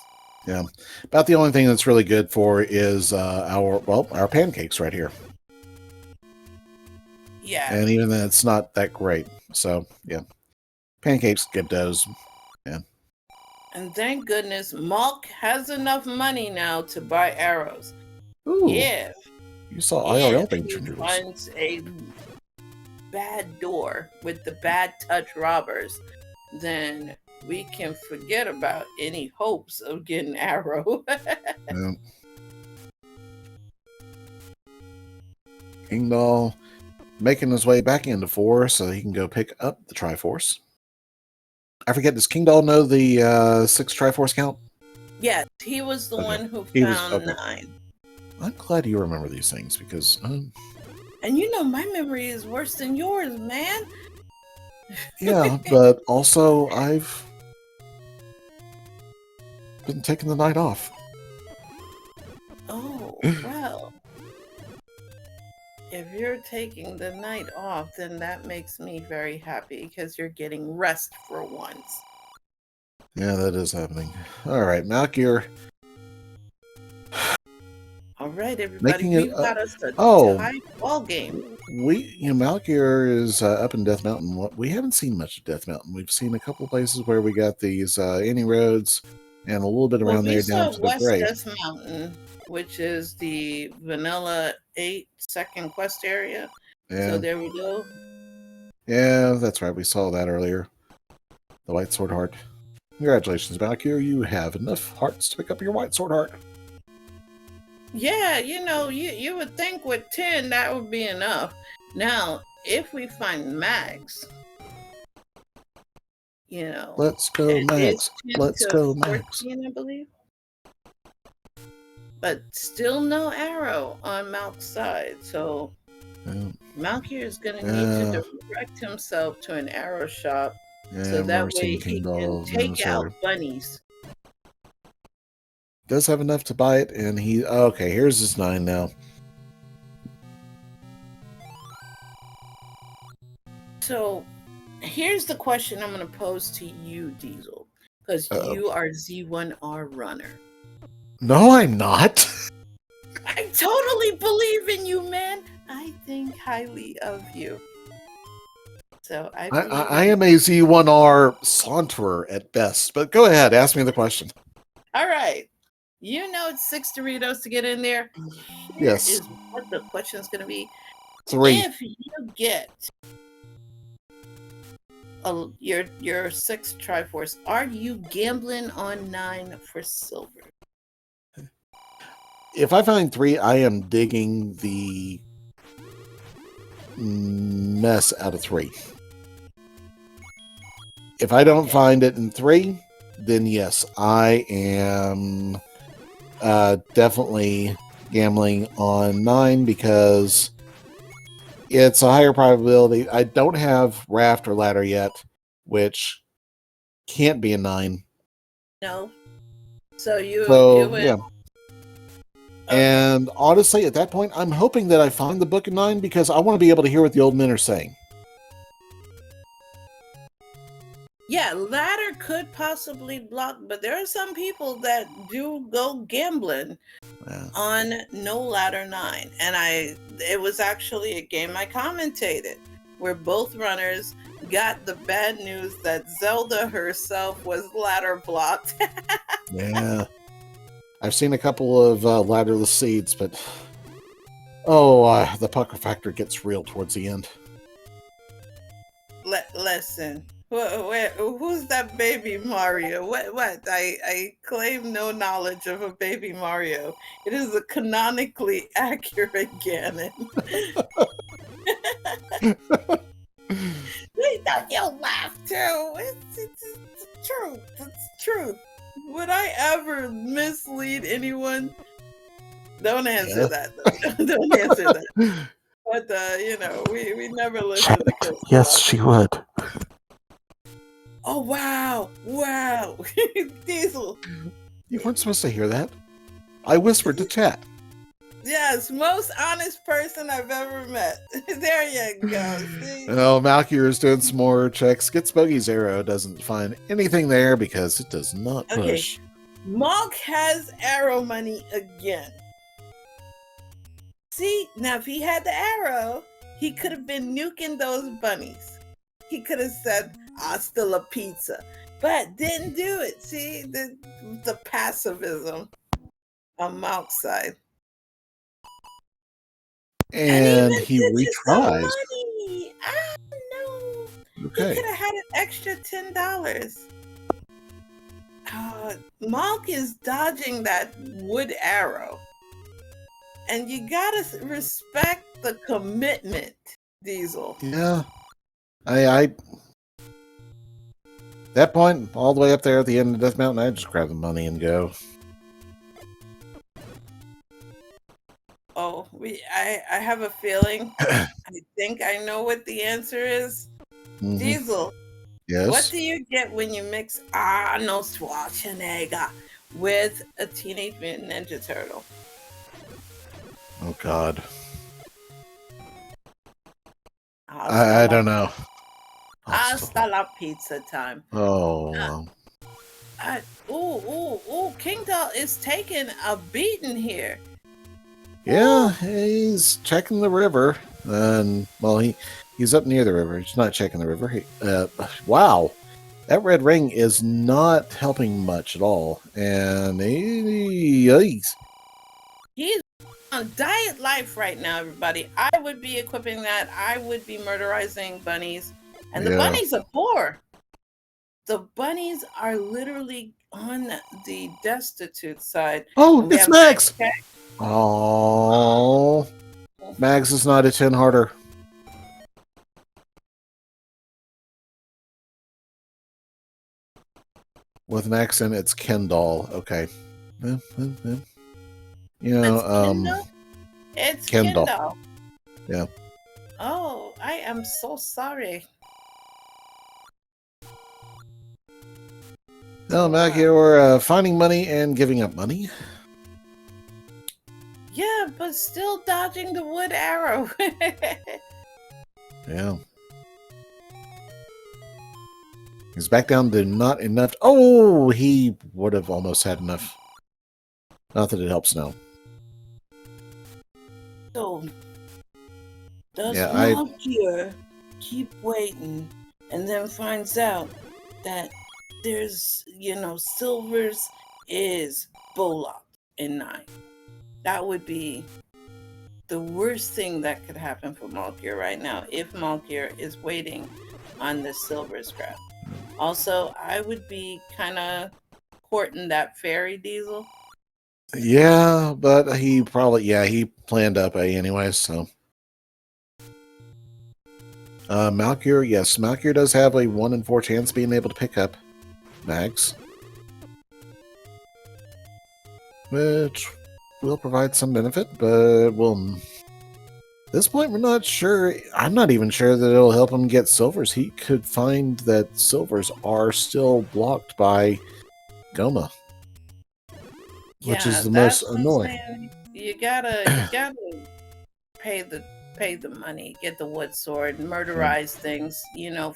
Yeah. About the only thing that's really good for is our pancakes right here. Yeah. And even that's not that great. So, yeah. Pancakes, get those. Yeah. And thank goodness Malk has enough money now to buy arrows. Ooh. Yeah. You saw IRL danger noodles. Finds a bad door with the bad touch robbers, then we can forget about any hopes of getting arrow. Yeah. Kingdahl making his way back into 4 so he can go pick up the Triforce. I forget, does Kingdahl know the 6 Triforce count? Yeah, he was the one who found 9. I'm glad you remember these things because... And you know, my memory is worse than yours, man. Yeah, but also I've been taking the night off. Oh, well. If you're taking the night off, then that makes me very happy because you're getting rest for once. Yeah, that is happening. All right, Malkier. All right, everybody, we've got us a high ball game. Malkier is up in Death Mountain. We haven't seen much of Death Mountain. We've seen a couple places where we got these any roads and a little bit around there down to the West Death Mountain, which is the Vanilla 8 second quest area. Yeah. So there we go. Yeah, that's right. We saw that earlier. The White Sword Heart. Congratulations, Malkier. You have enough hearts to pick up your White Sword Heart. Yeah, you know, you would think with 10 that would be enough. Now, if we find Max, you know. Let's go, Max. Let's go, 14, Max. I believe. But still no arrow on Malk's side, so Malkier is going to need to direct himself to an arrow shop so that way he can take out bunnies. Does have enough to buy it, and okay, here's his 9 now. So here's the question I'm going to pose to you, Diesel, because you are Z1R runner. No, I'm not. I totally believe in you, man. I think highly of you. So I am a Z1R saunterer at best, but go ahead, ask me the question. All right. You know it's 6 Doritos to get in there. Yes. Is what the question is going to be. 3. If you get your 6 Triforce, are you gambling on 9 for silver? If I find 3, I am digging the mess out of 3. If I don't find it in 3, then yes, I am definitely gambling on 9 because it's a higher probability. I don't have Raft or Ladder yet, which can't be a 9. No. So you would... yeah. And honestly, at that point, I'm hoping that I find the book in 9 because I want to be able to hear what the old men are saying. Yeah, ladder could possibly block, but there are some people that do go gambling Yeah. on No Ladder 9. And it was actually a game I commentated where both runners got the bad news that Zelda herself was ladder blocked. Yeah. I've seen a couple of ladderless seeds, but the pucker factor gets real towards the end. Listen, who's that baby Mario? What? I claim no knowledge of a baby Mario. It is a canonically accurate canon. You'll laugh too. It's true. It's truth. Would I ever mislead anyone? Don't answer that. Don't answer that. But we never listen to Chris. Yes, she would. Oh wow, Diesel. You weren't supposed to hear that. I whispered to chat. Yes, most honest person I've ever met. There you go. See? Oh, Malkier is doing some more checks. Gets Bogey's arrow. Doesn't find anything there because it does not push. Okay. Malk has arrow money again. See, now if he had the arrow, he could have been nuking those bunnies. He could have said, hasta la pizza. But didn't do it. See, the passivism on Malk's side. And he retries. Ah, no. Okay. He could have had an extra $10. Malk is dodging that wood arrow. And you gotta respect the commitment, Diesel. Yeah. I that point, all the way up there at the end of Death Mountain, I just grab the money and go. Oh, I have a feeling. I think I know what the answer is. Mm-hmm. Diesel. Yes. What do you get when you mix Arnold Schwarzenegger with a Teenage Mutant Ninja Turtle? Oh God. I don't know. Hasta la pizza time. Oh. Kingdahl is taking a beating here. Yeah, he's checking the river, and he's up near the river. He's not checking the river. Wow, that red ring is not helping much at all. And he's on diet life right now, everybody. I would be equipping that. I would be murderizing bunnies, and the bunnies are poor. The bunnies are literally on the destitute side. Oh, it's Max. Oh, Mags is not a 10 harder. With an accent, it's Kingdahl. Okay. You know, it's Kingdahl. Yeah. Oh, I am so sorry. No, Malkier, we're finding money and giving up money. Yeah, but still dodging the wood arrow. Yeah. He's back down to not enough. Oh, he would have almost had enough. Not that it helps now. So, does Malkier keep waiting and then finds out that there's, Silvers is Bollocked in 9? That would be the worst thing that could happen for Malkier right now if Malkier is waiting on the silver scrap. Also, I would be kind of courting that fairy, Diesel. Yeah, but he planned up A anyway, so. Malkier, yes, Malkier does have a 1 in 4 chance of being able to pick up Mags, which will provide some benefit, but at this point, we're not sure. I'm not even sure that it'll help him get silvers. He could find that silvers are still blocked by Goma, which is the most annoying. You gotta pay the money, get the wood sword, murderize things,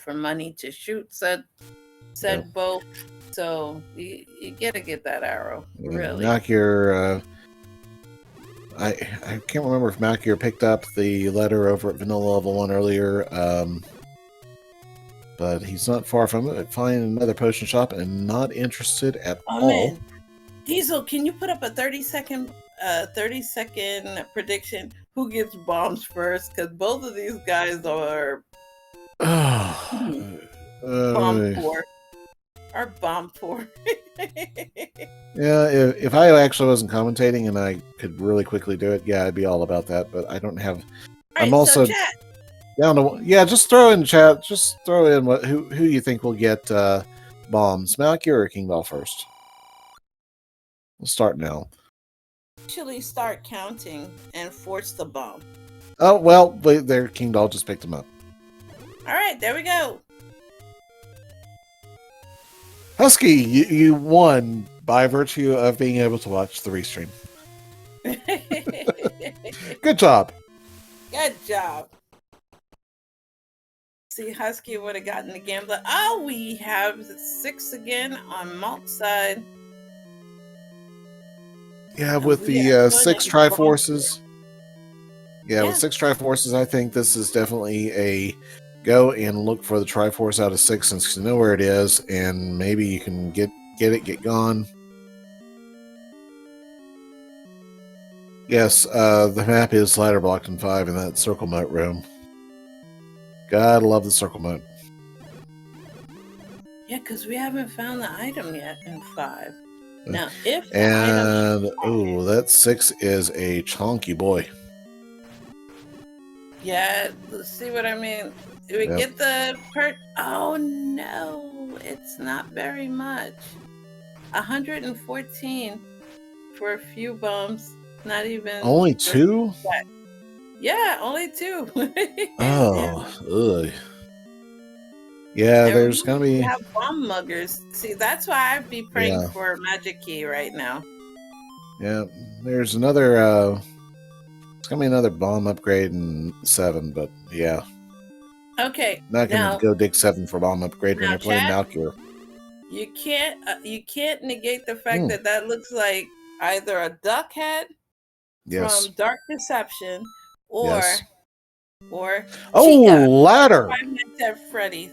for money to shoot said said both. So you gotta get that arrow, really. Malkier, I can't remember if Malkier picked up the letter over at Vanilla Level 1 earlier, but he's not far from it. Find another potion shop and not interested at all. Man. Diesel, can you put up a 30-second prediction? Who gets bombs first? Because both of these guys are bomb poor. Are bomb poor. Yeah, if I actually wasn't commentating and I could really quickly do it, yeah, I'd be all about that. But I don't have. I'm also down to. Yeah, just throw in chat. Just throw in who you think will get bombs, Malkier or Kingdahl first. We'll start now. Actually, start counting and force the bomb. Oh well, there Kingdahl just picked him up. All right, there we go. Husky, you won by virtue of being able to watch the restream. Good job. Good job. See, Husky would have gotten the gambler. Oh, we have 6 again on Malk's side. Yeah, with the 6 Triforces. Yeah, with 6 Triforces, I think this is definitely a go and look for the Triforce out of 6 since you know where it is, and maybe you can get gone. Yes, the map is ladder blocked in 5 in that circle moat room. Gotta love the circle moat. Yeah, because we haven't found the item yet in 5. Now, if that 6 is a chonky boy. Yeah, see what I mean? Do we get the Oh no, it's not very much. 114 for a few bombs. Not even. Only 2? Yeah, only 2. Oh, ugh. Yeah, there's gonna be. Have bomb muggers. See, that's why I'd be praying for a magic key right now. Yeah, there's another. It's gonna be another bomb upgrade in 7, but yeah. Okay. Not gonna go dig 7 for bomb upgrade when you're playing Malkier. You can't negate the fact that that looks like either a duck head from Dark Deception or ladder. Five Nights at Freddy's.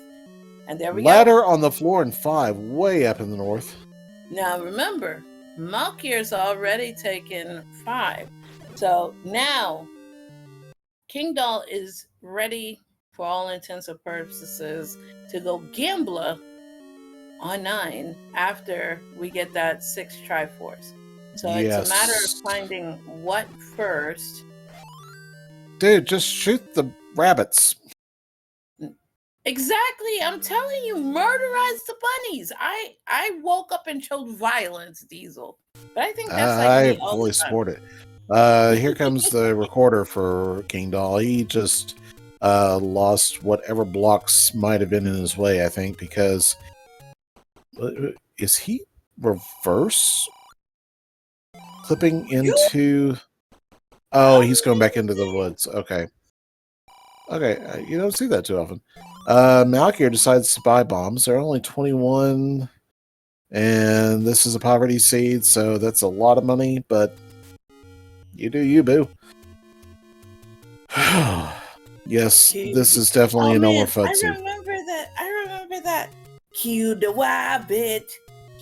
And there we ladder on the floor in 5, way up in the north. Now remember, Malkier's already taken 5. So now Kingdahl is ready for all intents and purposes to go gambler on 9 after we get that 6 Triforce. So it's a matter of finding what first. Dude, just shoot the rabbits. Exactly. I'm telling you, murderize the bunnies. I woke up and chose violence, Diesel. But I think that's I fully support it. Here comes the recorder for Kingdahl. He just lost whatever blocks might have been in his way, I think, because is he reverse clipping into? Oh, he's going back into the woods. Okay. You don't see that too often. Malkier decides to buy bombs. They're only 21, and this is a poverty seed, so that's a lot of money, but you do you, boo. Yes, this is definitely an overfutzy. I remember that. Kill the rabbit.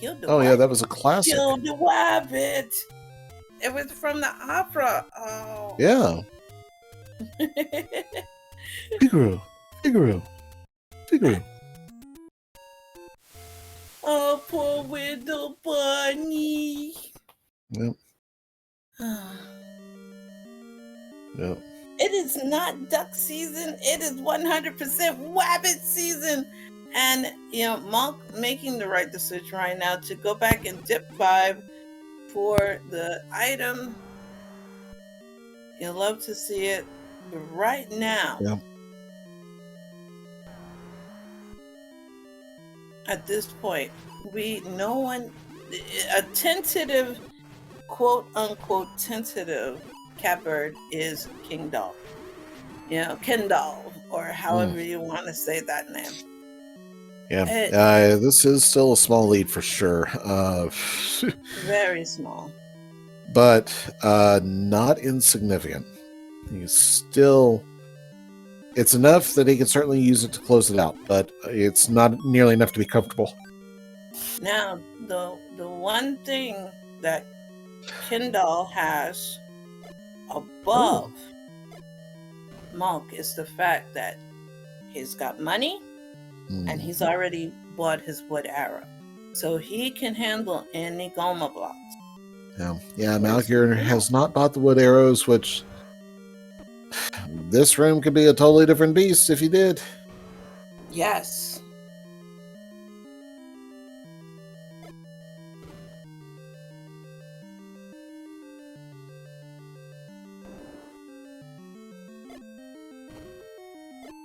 Yeah, that was a classic. Kill the rabbit. It was from the opera. Oh. Yeah. Figaro. Oh, poor little bunny. Yep. Yep. It is not duck season. It is 100% rabbit season. And, Malk making the right decision right now to go back and dip 5 for the item. You'll love to see it. But right now, at this point, a tentative, quote unquote tentative catbird is Kingdahl. Kingdahl, or however you want to say that name. Yeah, It, this is still a small lead for sure. very small. But not insignificant. He's still. It's enough that he can certainly use it to close it out, but it's not nearly enough to be comfortable. Now, the one thing that Kingdahl has above Malk is the fact that he's got money and he's already bought his wood arrow. So he can handle any Goma blocks. Yeah, Malkier has not bought the wood arrows, which this room could be a totally different beast if he did. Yes.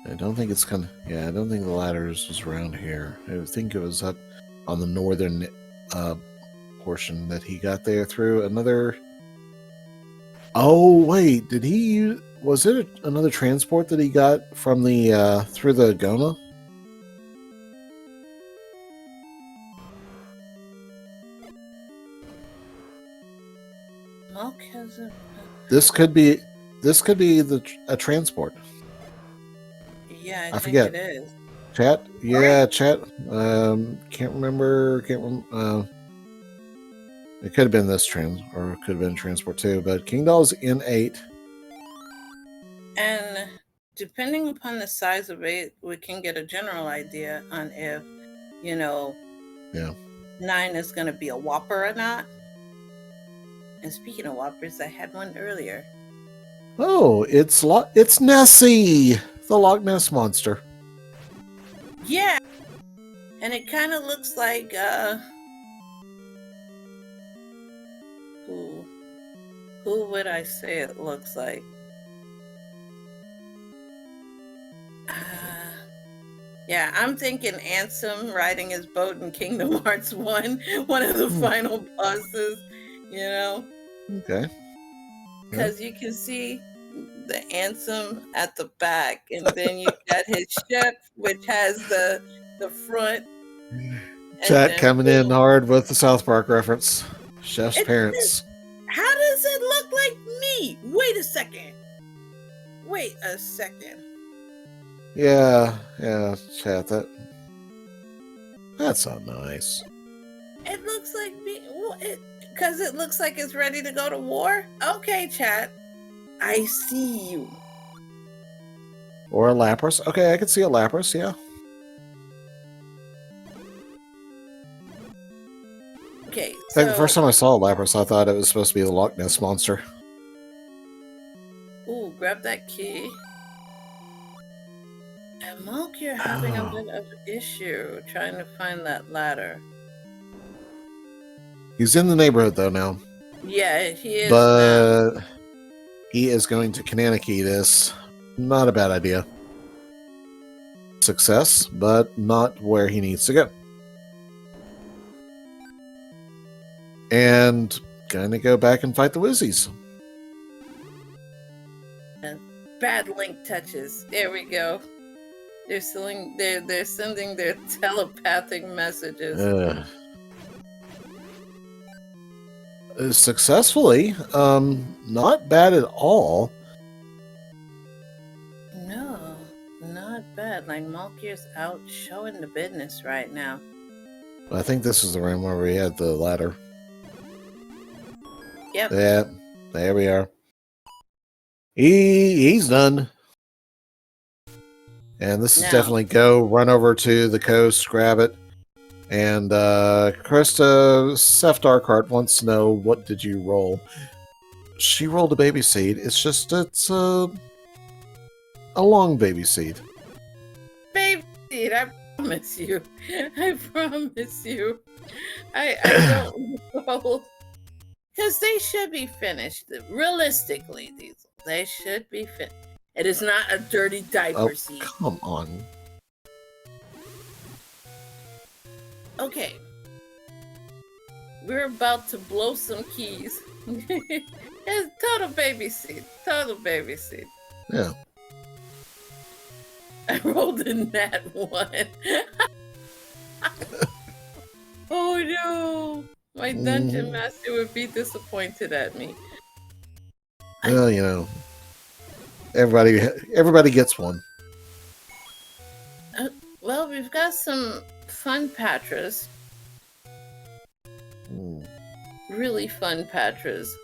I don't think it's gonna. Yeah, I don't think the ladders was around here. I think it was up on the northern portion that he got there through another. Oh wait, did he? Was it another transport that he got from the through the Goma? Malk hasn't. This could be a transport. Yeah, I I think forget. it is. Chat? Yeah, chat. Can't remember. It could have been this or it could have been transport too. But Kingdahl's in 8. And depending upon the size of it, we can get a general idea on if, Yeah. 9 is going to be a Whopper or not. And speaking of Whoppers, I had one earlier. Oh, it's Nessie, the Loch Ness monster. Yeah, and it kind of looks like who would I say it looks like? Yeah, I'm thinking Ansem riding his boat in Kingdom Hearts 1, one of the final bosses, Okay. Because you can see the Ansem at the back, and then you got his ship, which has the front. Chat coming in hard with the South Park reference. Chef's parents. How does it look like me? Wait a second. Yeah, chat, that's not nice. It looks like me. Because it looks like it's ready to go to war? Okay, chat. I see you. Or a Lapras. Okay, I can see a Lapras, yeah. Okay, so... the first time I saw a Lapras, I thought it was supposed to be the Loch Ness monster. Ooh, grab that key. And Malkier having a bit of an issue trying to find that ladder. He's in the neighborhood, though, now. Yeah, he is but now. He is going to Kananaki this. Not a bad idea. Success, but not where he needs to go. And gonna go back and fight the Wizzies. Bad link touches. There we go. They're sending their telepathic messages. Successfully. Not bad at all. No, not bad. Like, Malkier's out showing the business right now. I think this is the room where we had the ladder. Yep. Yeah, there we are. He's done. And this is definitely go run over to the coast, grab it. And Krista Seth Darkheart wants to know, what did you roll? She rolled a baby seed. It's a long baby seed. Baby seed, I promise you. I promise you. I don't know. Because they should be finished. Realistically, they should be finished. It is not a dirty diaper seed. Come on. Okay. We're about to blow some keys. It's total baby seed. Yeah. I rolled a nat 1. Oh no! My dungeon master would be disappointed at me. Well, you know, everybody gets one. Well, we've got some fun Patras. Really fun Patras.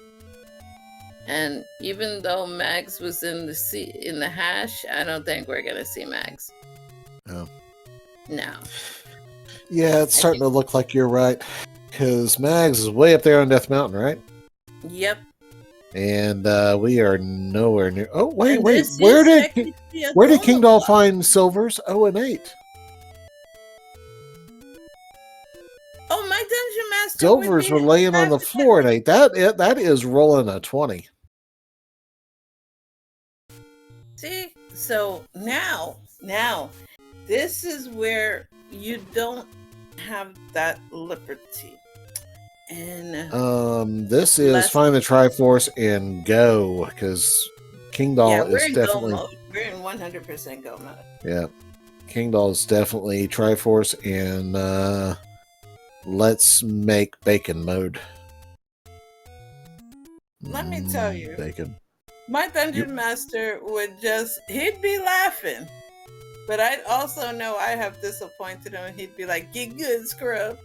And even though Mags was in the hash, I don't think we're gonna see Mags. Oh. No. Yeah, it's starting to look like you're right. Because Mags is way up there on Death Mountain, right? Yep. And we are nowhere near. Oh, wait. And Where did Kingdahl find silvers? 0 and 8. Oh, my dungeon master. Silvers were laying on the floor at 8. That is rolling a 20. See, so now, this is where you don't have that liberty. And this is find the Triforce and go, because Kingdahl is definitely. We're in 100% go mode. Yeah, Kingdahl is definitely Triforce and let's make bacon mode. Let me tell you, bacon. My dungeon master he'd be laughing. But I'd also know I have disappointed him. He'd be like, "Get good, scrub."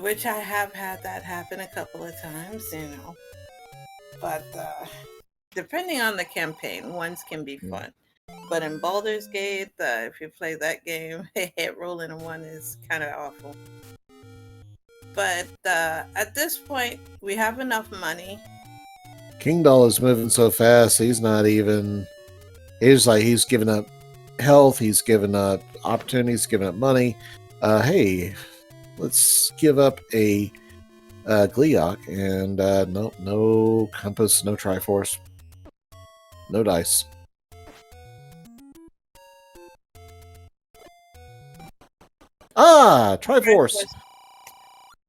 Which I have had that happen a couple of times, you know. But depending on the campaign, ones can be fun. But in Baldur's Gate, if you play that game, rolling a 1 is kind of awful. But at this point, we have enough money. Kingdahl is moving so fast, he's not even... He's given up health, he's given up opportunities, given up money. Hey, let's give up a Gleeok, and no compass, no Triforce, no dice. Ah, Triforce!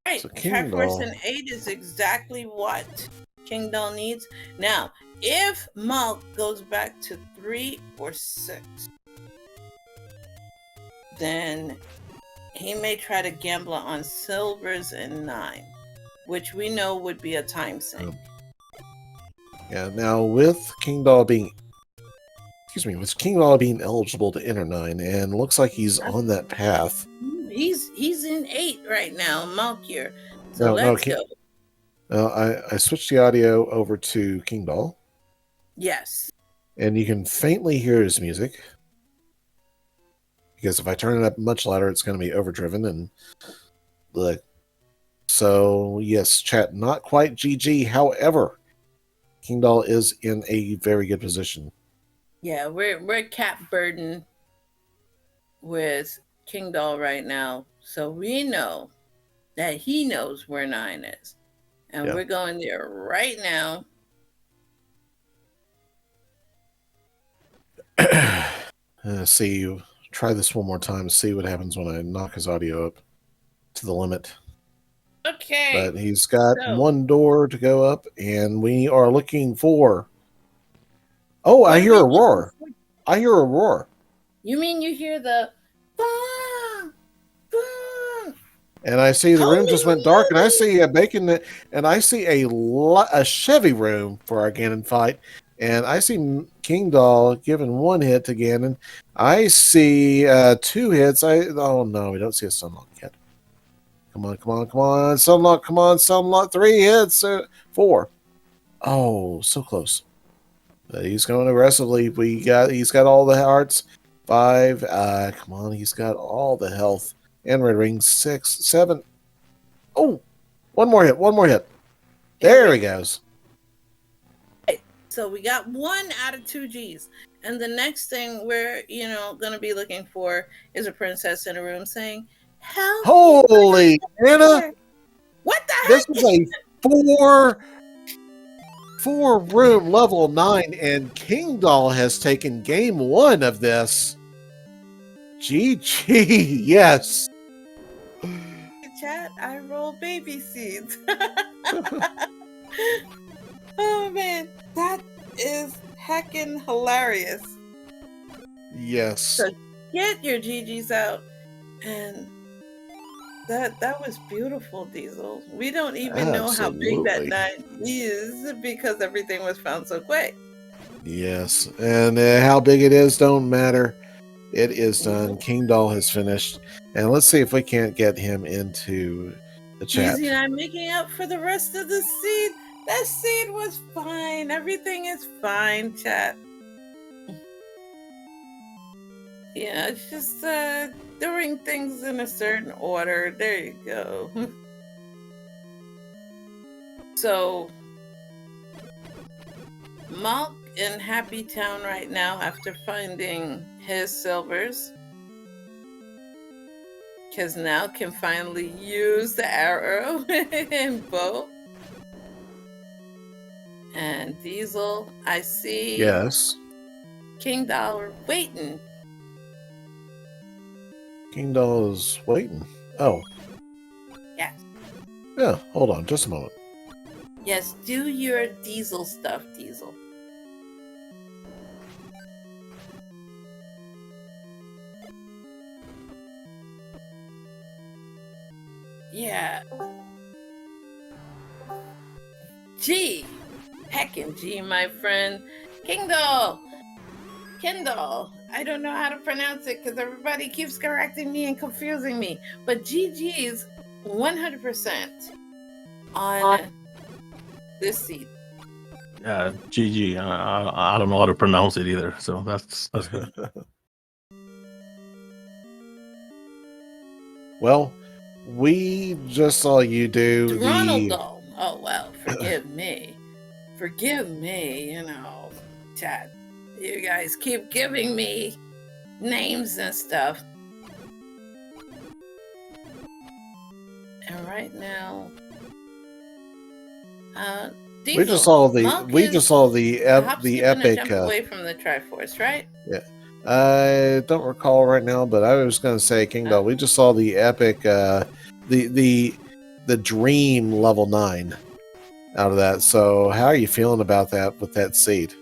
Right, so Triforce and 8 is exactly what Kingdahl needs. Now, if Malk goes back to 3 or 6, then he may try to gamble on silvers and 9, which we know would be a time sink. Yeah, now with Kingdahl being eligible to enter 9, and looks like he's on that path. He's in 8 right now, Malkier. So let's go. I switched the audio over to Kingdahl. Yes. And you can faintly hear his music. Because if I turn it up much louder, it's going to be overdriven. And so, yes, chat, not quite GG. However, Kingdahl is in a very good position. Yeah, we're cap burdened with Kingdahl right now. So we know that he knows where 9 is. And we're going there right now. See, try this one more time. See what happens when I knock his audio up to the limit. Okay. But he's got one door to go up, and we are looking for... Oh, I hear a roar. I hear a roar. You mean you hear the... And I see the room just went dark, and I see a bacon, and I see a Chevy room for our Ganon fight, and I see Kingdahl giving 1 hit to Ganon. I see 2 hits. Oh no, we don't see a Sunlock yet. Come on, Sunlock, come on, Sunlock, 3 hits, 4. Oh, so close. He's going aggressively. He's got all the hearts. 5. Come on, he's got all the health. And red rings. 6, 7. Oh, one more hit. There he goes. So we got 1 out of 2 G's. And the next thing we're, going to be looking for is a princess in a room saying, "Help!" Holy Anna! What the heck? This is a 4 room level 9, and Kingdahl has taken game 1 of this. GG, yes. Chat, I roll baby seeds. Oh man, that is heckin' hilarious. Yes. So get your GGs out. And that was beautiful, Diesel. We don't even know how big that Absolutely. 9 is because everything was found so quick. Yes, and how big it is don't matter. It is done. Kingdahl has finished, and let's see if we can't get him into the chat. Easy, and I'm making up for the rest of the seed. That seed was fine. Everything is fine, chat. Yeah, it's just doing things in a certain order. There you go. So, Malk in Happy Town right now after finding his silvers. Because now can finally use the arrow and bow. And Diesel, I see. Yes, Kingdahl waiting. Kingdahl is waiting. Oh, Yes. yeah. Hold on, just a moment. Yes, do your Diesel stuff, Diesel. Yeah. G. Heckin' G, my friend. Kingdahl. Kingdahl. I don't know how to pronounce it because everybody keeps correcting me and confusing me. But GG's 100% on this seed. Yeah, GG. I don't know how to pronounce it either, so that's good. Well, we just saw you do Ronald, the. though. Oh, well, forgive me. Forgive me, you know, chat. You guys keep giving me names and stuff. And right now, Diesel, We just saw the. Malk We is just saw the hop, the skip, and a epic. jump away from the Triforce, right? Yeah, I don't recall right now, but I was going to say Kingdahl. We just saw the epic. The dream level 9 out of that. So, how are you feeling about that with that seed?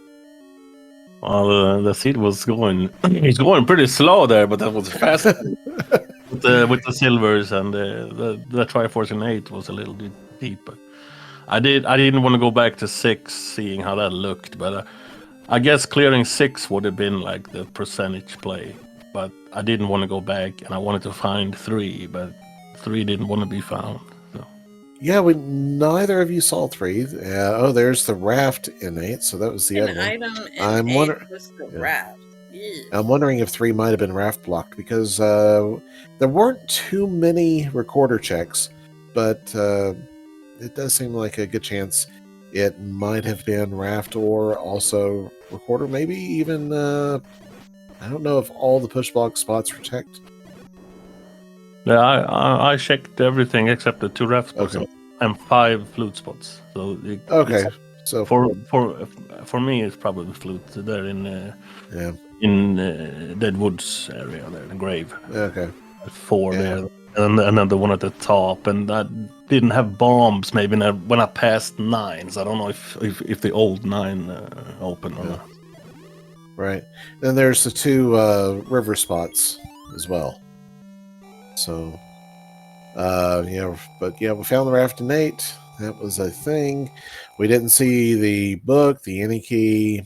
Well, the seed was going. It's going pretty slow there, but that was fast with the silvers and the Triforce in 8 was a little bit deep. But I didn't want to go back to 6, seeing how that looked. But I guess clearing 6 would have been like the percentage play. But I didn't want to go back, and I wanted to find 3, but 3 didn't want to be found. So. Yeah, neither of you saw 3. Oh, there's the raft in 8, so that was the other one. Item in I'm 8 wondering. was the raft. Yeah. I'm wondering if 3 might have been raft blocked because there weren't too many recorder checks, but it does seem like a good chance it might have been raft or also recorder. Maybe even I don't know if all the push block spots were checked. Yeah, I checked everything except the 2 raft spots and 5 flute spots. So so for me, it's probably flute. They're in Dead Woods area there, the grave. Okay. 4 there, and another one at the top, and that didn't have bombs. Maybe when I passed 9, so I don't know if the old 9 open or not. Right. Then there's the 2 river spots as well. So, but we found the raft in 8. That was a thing. We didn't see the book, the any key,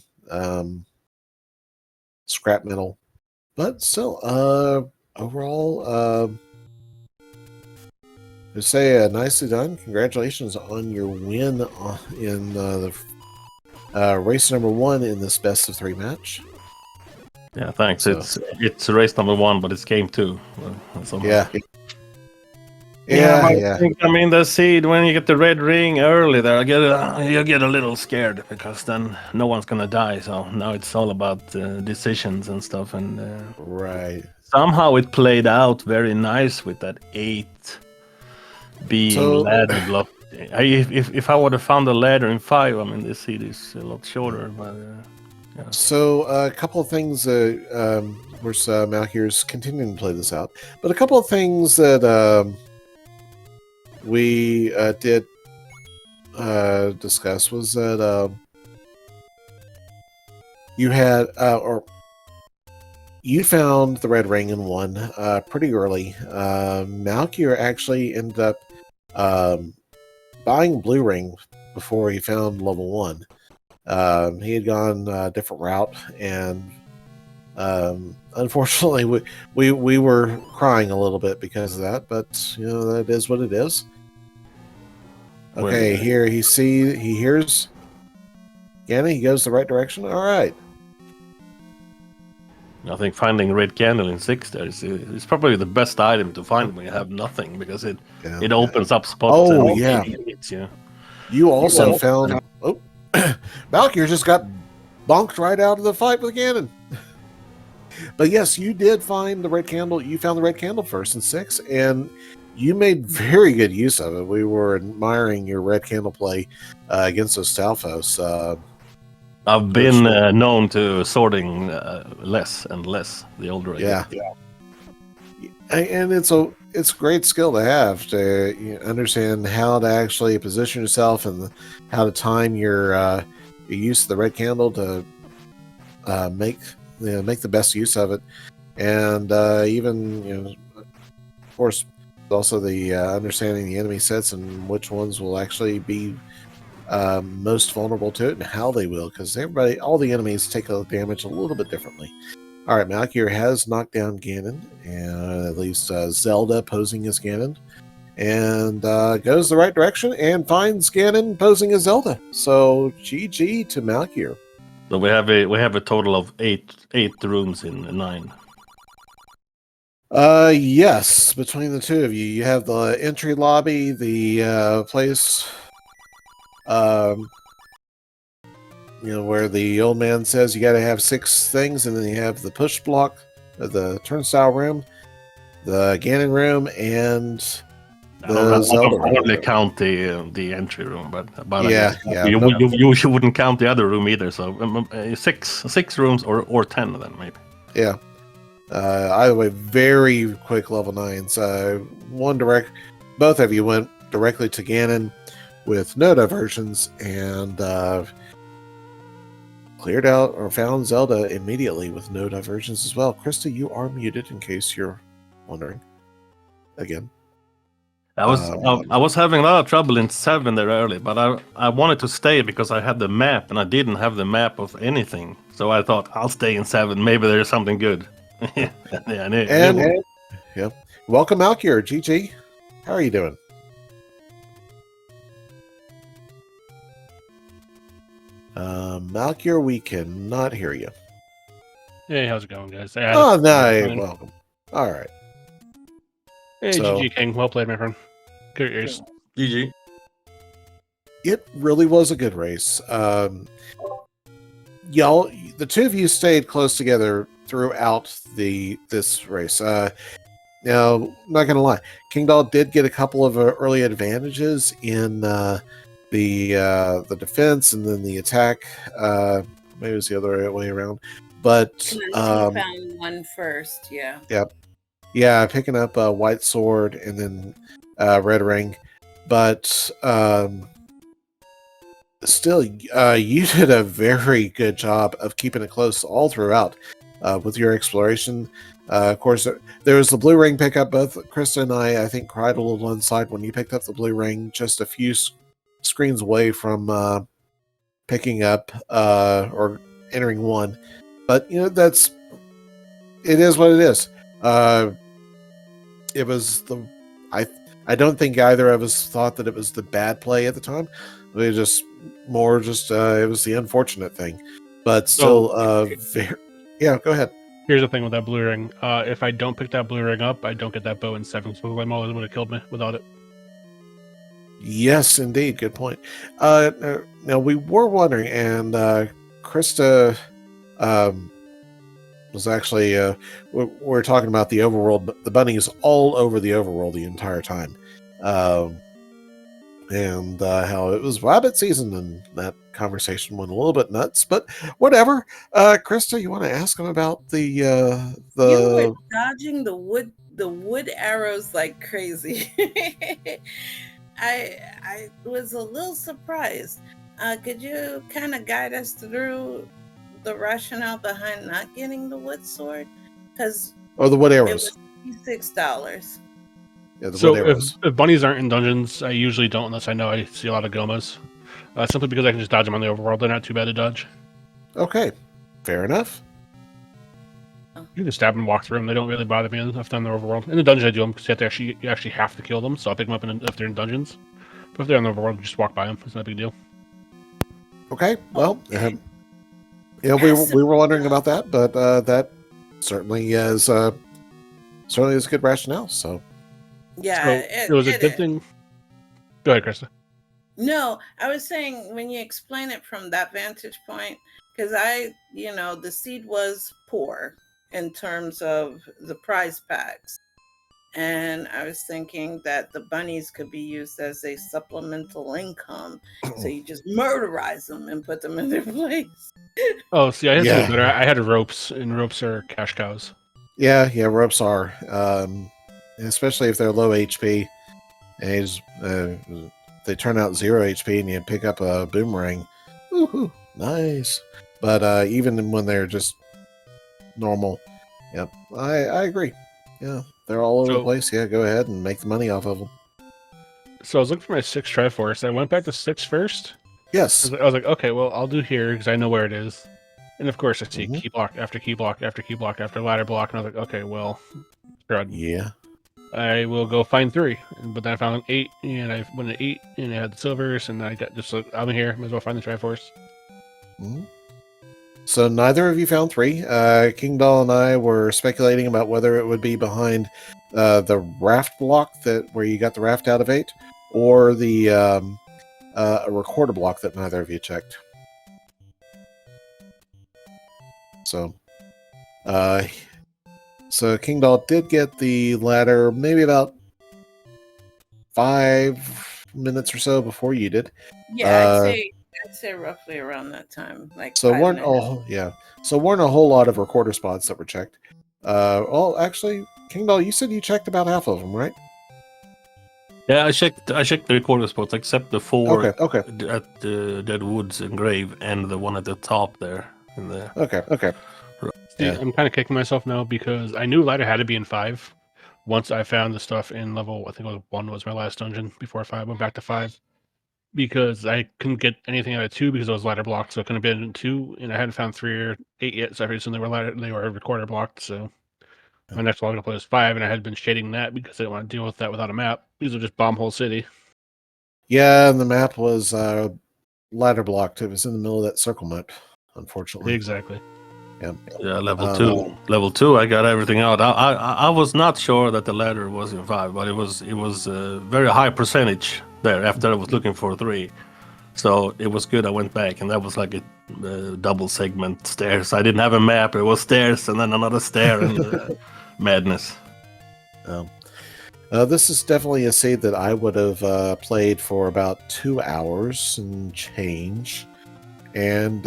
scrap metal, but still, overall, to say nicely done. Congratulations on your win in the race number 1 in this best of 3 match. Yeah, thanks. So. It's race number 1, but it's game 2. Yeah. I mean, the seed, when you get the red ring early there, you get a little scared because then no one's gonna die. So now it's all about decisions and stuff. And right. Somehow it played out very nice with that 8 being ladder block. If I would have found a ladder in 5, I mean, this seed is a lot shorter. But yeah. So a couple of things. Of course, Malkier's continuing to play this out, but a couple of things that we did discuss was that you had you found the red ring and won pretty early. Malkier actually ended up buying blue ring before he found level 1. He had gone a different route, and unfortunately, we were crying a little bit because of that. But that is what it is. Okay, here he hears Ganon. He goes the right direction. All right. I think finding red candle in 6 there is probably the best item to find when you have nothing, because it opens up spots. Oh, yeah. You also found... Oh, Malkier just got bonked right out of the fight with Ganon. But yes, you did find the red candle. You found the red candle first in 6, and you made very good use of it. We were admiring your red candle play against those Stalfos. I've been known to sorting less and less the older I get. Yeah. And it's a great skill to have, to understand how to actually position yourself and how to time your use of the red candle to make the best use of it. And even of course, also the understanding the enemy sets and which ones will actually be most vulnerable to it and how they will, because all the enemies take damage a little bit differently. All right, Malkier has knocked down Ganon, and at least Zelda posing as Ganon, and goes the right direction and finds Ganon posing as Zelda. So GG to Malkier. So we have a total of eight rooms in 9. Yes, between the two of you, you have the entry lobby, the place, where the old man says you got to have 6 things, and then you have the push block, the turnstile room, the Ganon room, and the Zelda room. I only count the entry room, but yeah. You wouldn't count the other room either. So 6 rooms or 10 then maybe. Yeah. Either way, very quick level 9s. Both of you went directly to Ganon with no diversions, and cleared out or found Zelda immediately with no diversions as well. Krista, you are muted in case you're wondering. Again. I was having a lot of trouble in 7 there early, but I wanted to stay because I had the map, and I didn't have the map of anything. So I thought I'll stay in 7. Maybe there's something good. Yeah. Welcome, Malkier. GG. How are you doing? Malkier, we cannot hear you. Hey, how's it going, guys? Oh, no, welcome. All right. Hey, GG King. Well played, my friend. Good race. GG. It really was a good race. Y'all, the two of you stayed close together throughout this race. Now, I'm not going to lie, Kingdahl did get a couple of early advantages in the defense and then the attack. Maybe it was the other way around. But he found one first, yeah. Yep. Yeah, picking up a white sword and then red ring. But still, you did a very good job of keeping it close all throughout with your exploration. Of course, there was the blue ring pickup. Both Krista and I think, cried a little inside when you picked up the blue ring, just a few screens away from picking up or entering 1. But, it is what it is. It was I don't think either of us thought that it was the bad play at the time. We just it was the unfortunate thing. But still, yeah, go ahead. Here's the thing with that blue ring. If I don't pick that blue ring up, I don't get that bow in 7, so Lamar would have killed me without it. Yes, indeed. Good point. Now, we were wondering, and Krista was actually, we're talking about the overworld, but the bunny is all over the overworld the entire time. And how it was rabbit season, and that conversation went a little bit nuts, but whatever. Krista, you want to ask him about the You were dodging the wood arrows like crazy. I was a little surprised. Could you kind of guide us through the rationale behind not getting the wood sword? because Or the wood it arrows. was $56. Yeah, the wood So arrows. if bunnies aren't in dungeons, I usually don't unless I know I see a lot of gomas. Simply because I can just dodge them on the overworld. They're not too bad to dodge. Okay, fair enough. You can just stab them and walk through them. They don't really bother me if they're in the overworld. In the dungeon, I do them because you actually have to kill them. So I'll pick them up if they're in dungeons. But if they're in the overworld, just walk by them. It's not a big deal. Okay, well, Okay. yeah, we were wondering about that, but that certainly is a good rationale. So Yeah, So it was a it good is. thing. Go ahead, Krista. No, I was saying when you explain it from that vantage point, because the seed was poor in terms of the prize packs. And I was thinking that the bunnies could be used as a supplemental income. So you just murderize them and put them in their place. Oh, see, I had Yeah. something better. I had ropes, and ropes are cash cows. yeah, ropes are, especially if they're low HP, and they turn out 0 HP, and you pick up a boomerang. Woohoo, nice. But even when they're just normal, yep, I agree. Yeah, they're all over the place. Yeah, go ahead and make the money off of them. So I was looking for my 6 Triforce. I went back to 6 first. Yes. I was like, okay, well, I'll do here because I know where it is. And of course, I see Mhm. key block after key block after key block after ladder block, and I was like, okay, well, Yeah. I will go find 3. But then I found 8, and I went to 8, and I had the silvers, and I got just like, I'm here, might as well find the Triforce. Mm-hmm. So neither of you found 3. Kingdahl and I were speculating about whether it would be behind the raft block where you got the raft out of 8, or the a recorder block that neither of you checked. So Kingdahl did get the ladder maybe about 5 minutes or so before you did. Yeah, I'd say roughly around that time. Like So 5 minutes. So weren't a whole lot of recorder spots that were checked. Well, actually, Kingdahl, you said you checked about half of them, right? Yeah, I checked the recorder spots except the 4 Okay. at the Dead Woods and Grave and the one at the top there. Okay. See, Yeah. I'm kind of kicking myself now because I knew ladder had to be in 5. Once I found the stuff in level, I think it was 1 was my last dungeon before 5 went back to 5. Because I couldn't get anything out of 2 because it was ladder blocked, so it couldn't have been 2, and I hadn't found 3 or 8 yet, so I assumed they were recorder blocked, so my next log play was 5, and I had been shading that because I didn't want to deal with that without a map. These are just bomb hole city. Yeah, and the map was ladder blocked. It was in the middle of that circle map, unfortunately. Exactly. Yeah, level 2. Level 2, I got everything out. I was not sure that the ladder was in 5, but it was a very high percentage there after I was looking for 3. So it was good. I went back, and that was like a double segment stairs. I didn't have a map. It was stairs, and then another stair, and madness. This is definitely a seed that I would have played for about 2 hours and change, and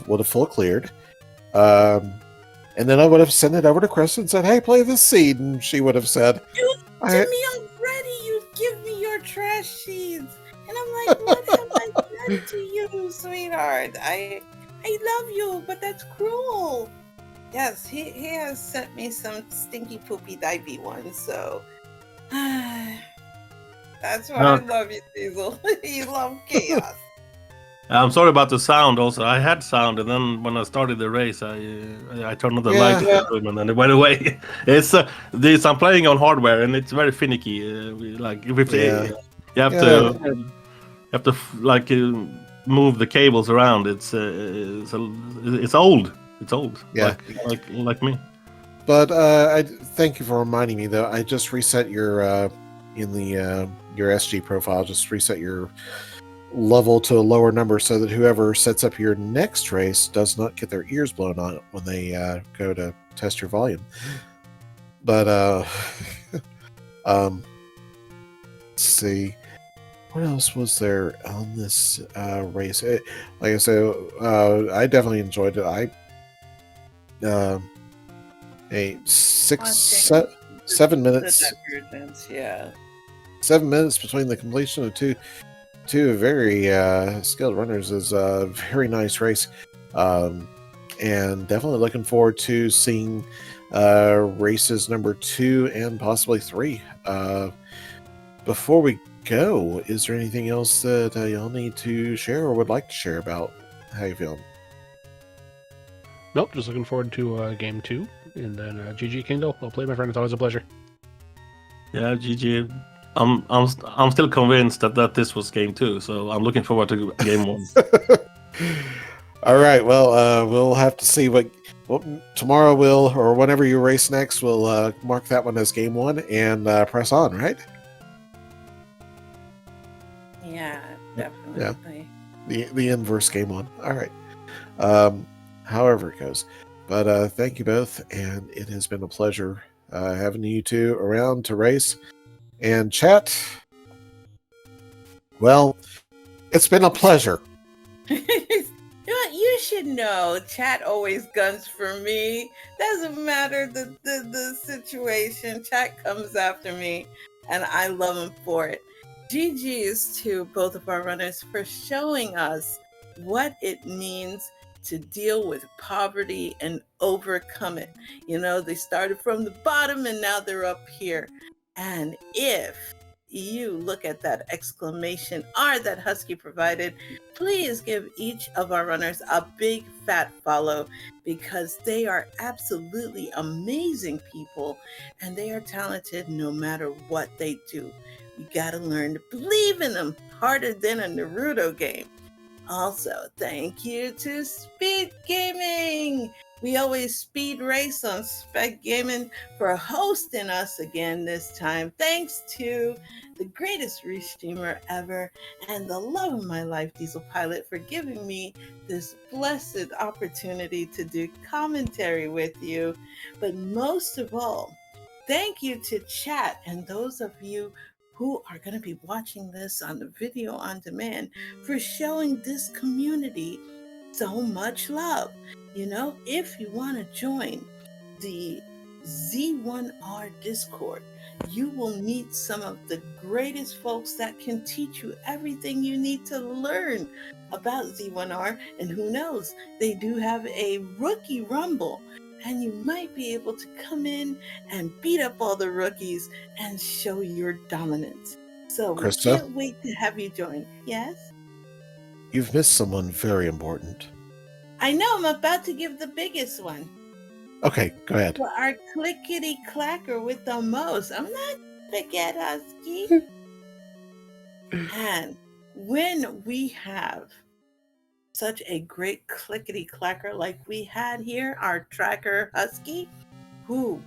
would have full cleared. And then I would have sent it over to Chris and said, "Hey, play this seed," and she would have said, "You to me already. You give me your trash seeds." And I'm like, what have I done to you, sweetheart? I love you, but that's cruel. Yes, he has sent me some stinky poopy divey ones, so that's why I love you, Diesel. You love chaos. I'm sorry about the sound also. I had sound, and then when I started the race, I turned on the light in the room, and then it went away. I'm playing on hardware, and it's very finicky. You have to like move the cables around. It's old. It's old. Yeah, like me. But I thank you for reminding me. Though I just reset your your SG profile. Just reset your level to a lower number so that whoever sets up your next race does not get their ears blown out when they go to test your volume. But let's see, what else was there on this race? Like I said, I definitely enjoyed it. Seven minutes. Yeah. 7 minutes between the completion of two very skilled runners is a very nice race, and definitely looking forward to seeing races number 2 and possibly 3. Before we go, is there anything else that y'all need to share or would like to share about how you feeling? Nope, just looking forward to game 2, and then GG Kingdahl. Well played, my friend. It's always a pleasure. Yeah, GG. I'm still convinced that this was game 2, so I'm looking forward to game 1. All right. Well, we'll have to see what tomorrow will, or whenever you race next, we'll mark that one as game 1 and press on. Right? Yeah, definitely. The inverse game 1. All right. However it goes, but thank you both, and it has been a pleasure having you two around to race and chat. Well, it's been a pleasure. You should know, chat always guns for me. Doesn't matter the situation, chat comes after me, and I love him for it. GG's to both of our runners for showing us what it means to deal with poverty and overcome it. You know, they started from the bottom and now they're up here. And if you look at that exclamation R that Husky provided, please give each of our runners a big fat follow, because they are absolutely amazing people and they are talented no matter what they do. You gotta learn to believe in them, harder than a Naruto game. Also, thank you to SpeedGaming. We always speed race on SpeedGaming for hosting us again this time. Thanks to the greatest restreamer ever and the love of my life, Diesel Pilot, for giving me this blessed opportunity to do commentary with you. But most of all, thank you to chat and those of you who are going to be watching this on the video on demand for showing this community so much love. You know, if you want to join the Z1R Discord, you will meet some of the greatest folks that can teach you everything you need to learn about Z1R. And who knows, they do have a rookie rumble, and you might be able to come in and beat up all the rookies and show your dominance. So we Krista? can't wait to have you join. Yes? You've missed someone very important. I know, I'm about to give the biggest one. Okay, go ahead. Well, our clickety clacker with the most. I'm not forget Husky. And when we have such a great clickety clacker like we had here, our tracker Husky, who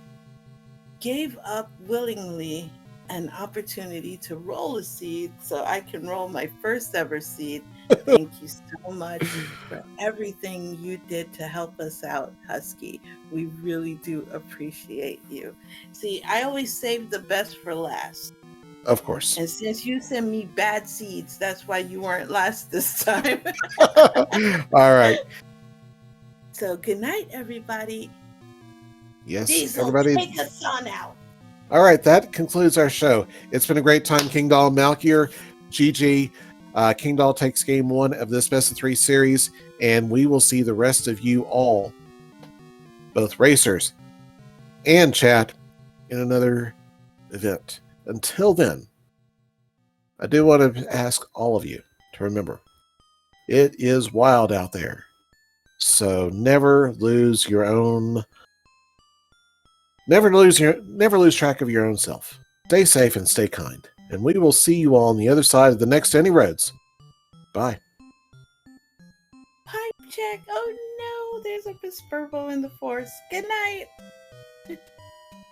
gave up willingly an opportunity to roll a seed so I can roll my first ever seed. Thank you so much for everything you did to help us out, Husky. We really do appreciate you. See, I always save the best for last. Of course. And since you send me bad seeds, that's why you weren't last this time. All right. So good night, everybody. Yes, Diesel, everybody. take us on out. All right, that concludes our show. It's been a great time, Kingdahl, Malkier, GG. Kingdahl takes game 1 of this best of 3 series, and we will see the rest of you all, both racers and chat, in another event. Until then, I do want to ask all of you to remember, it is wild out there. So never lose track of your own self. Stay safe and stay kind. And we will see you all on the other side of the next Any Roads. Bye. Pipe check. Oh no, there's a Bisperbo in the forest. Good night.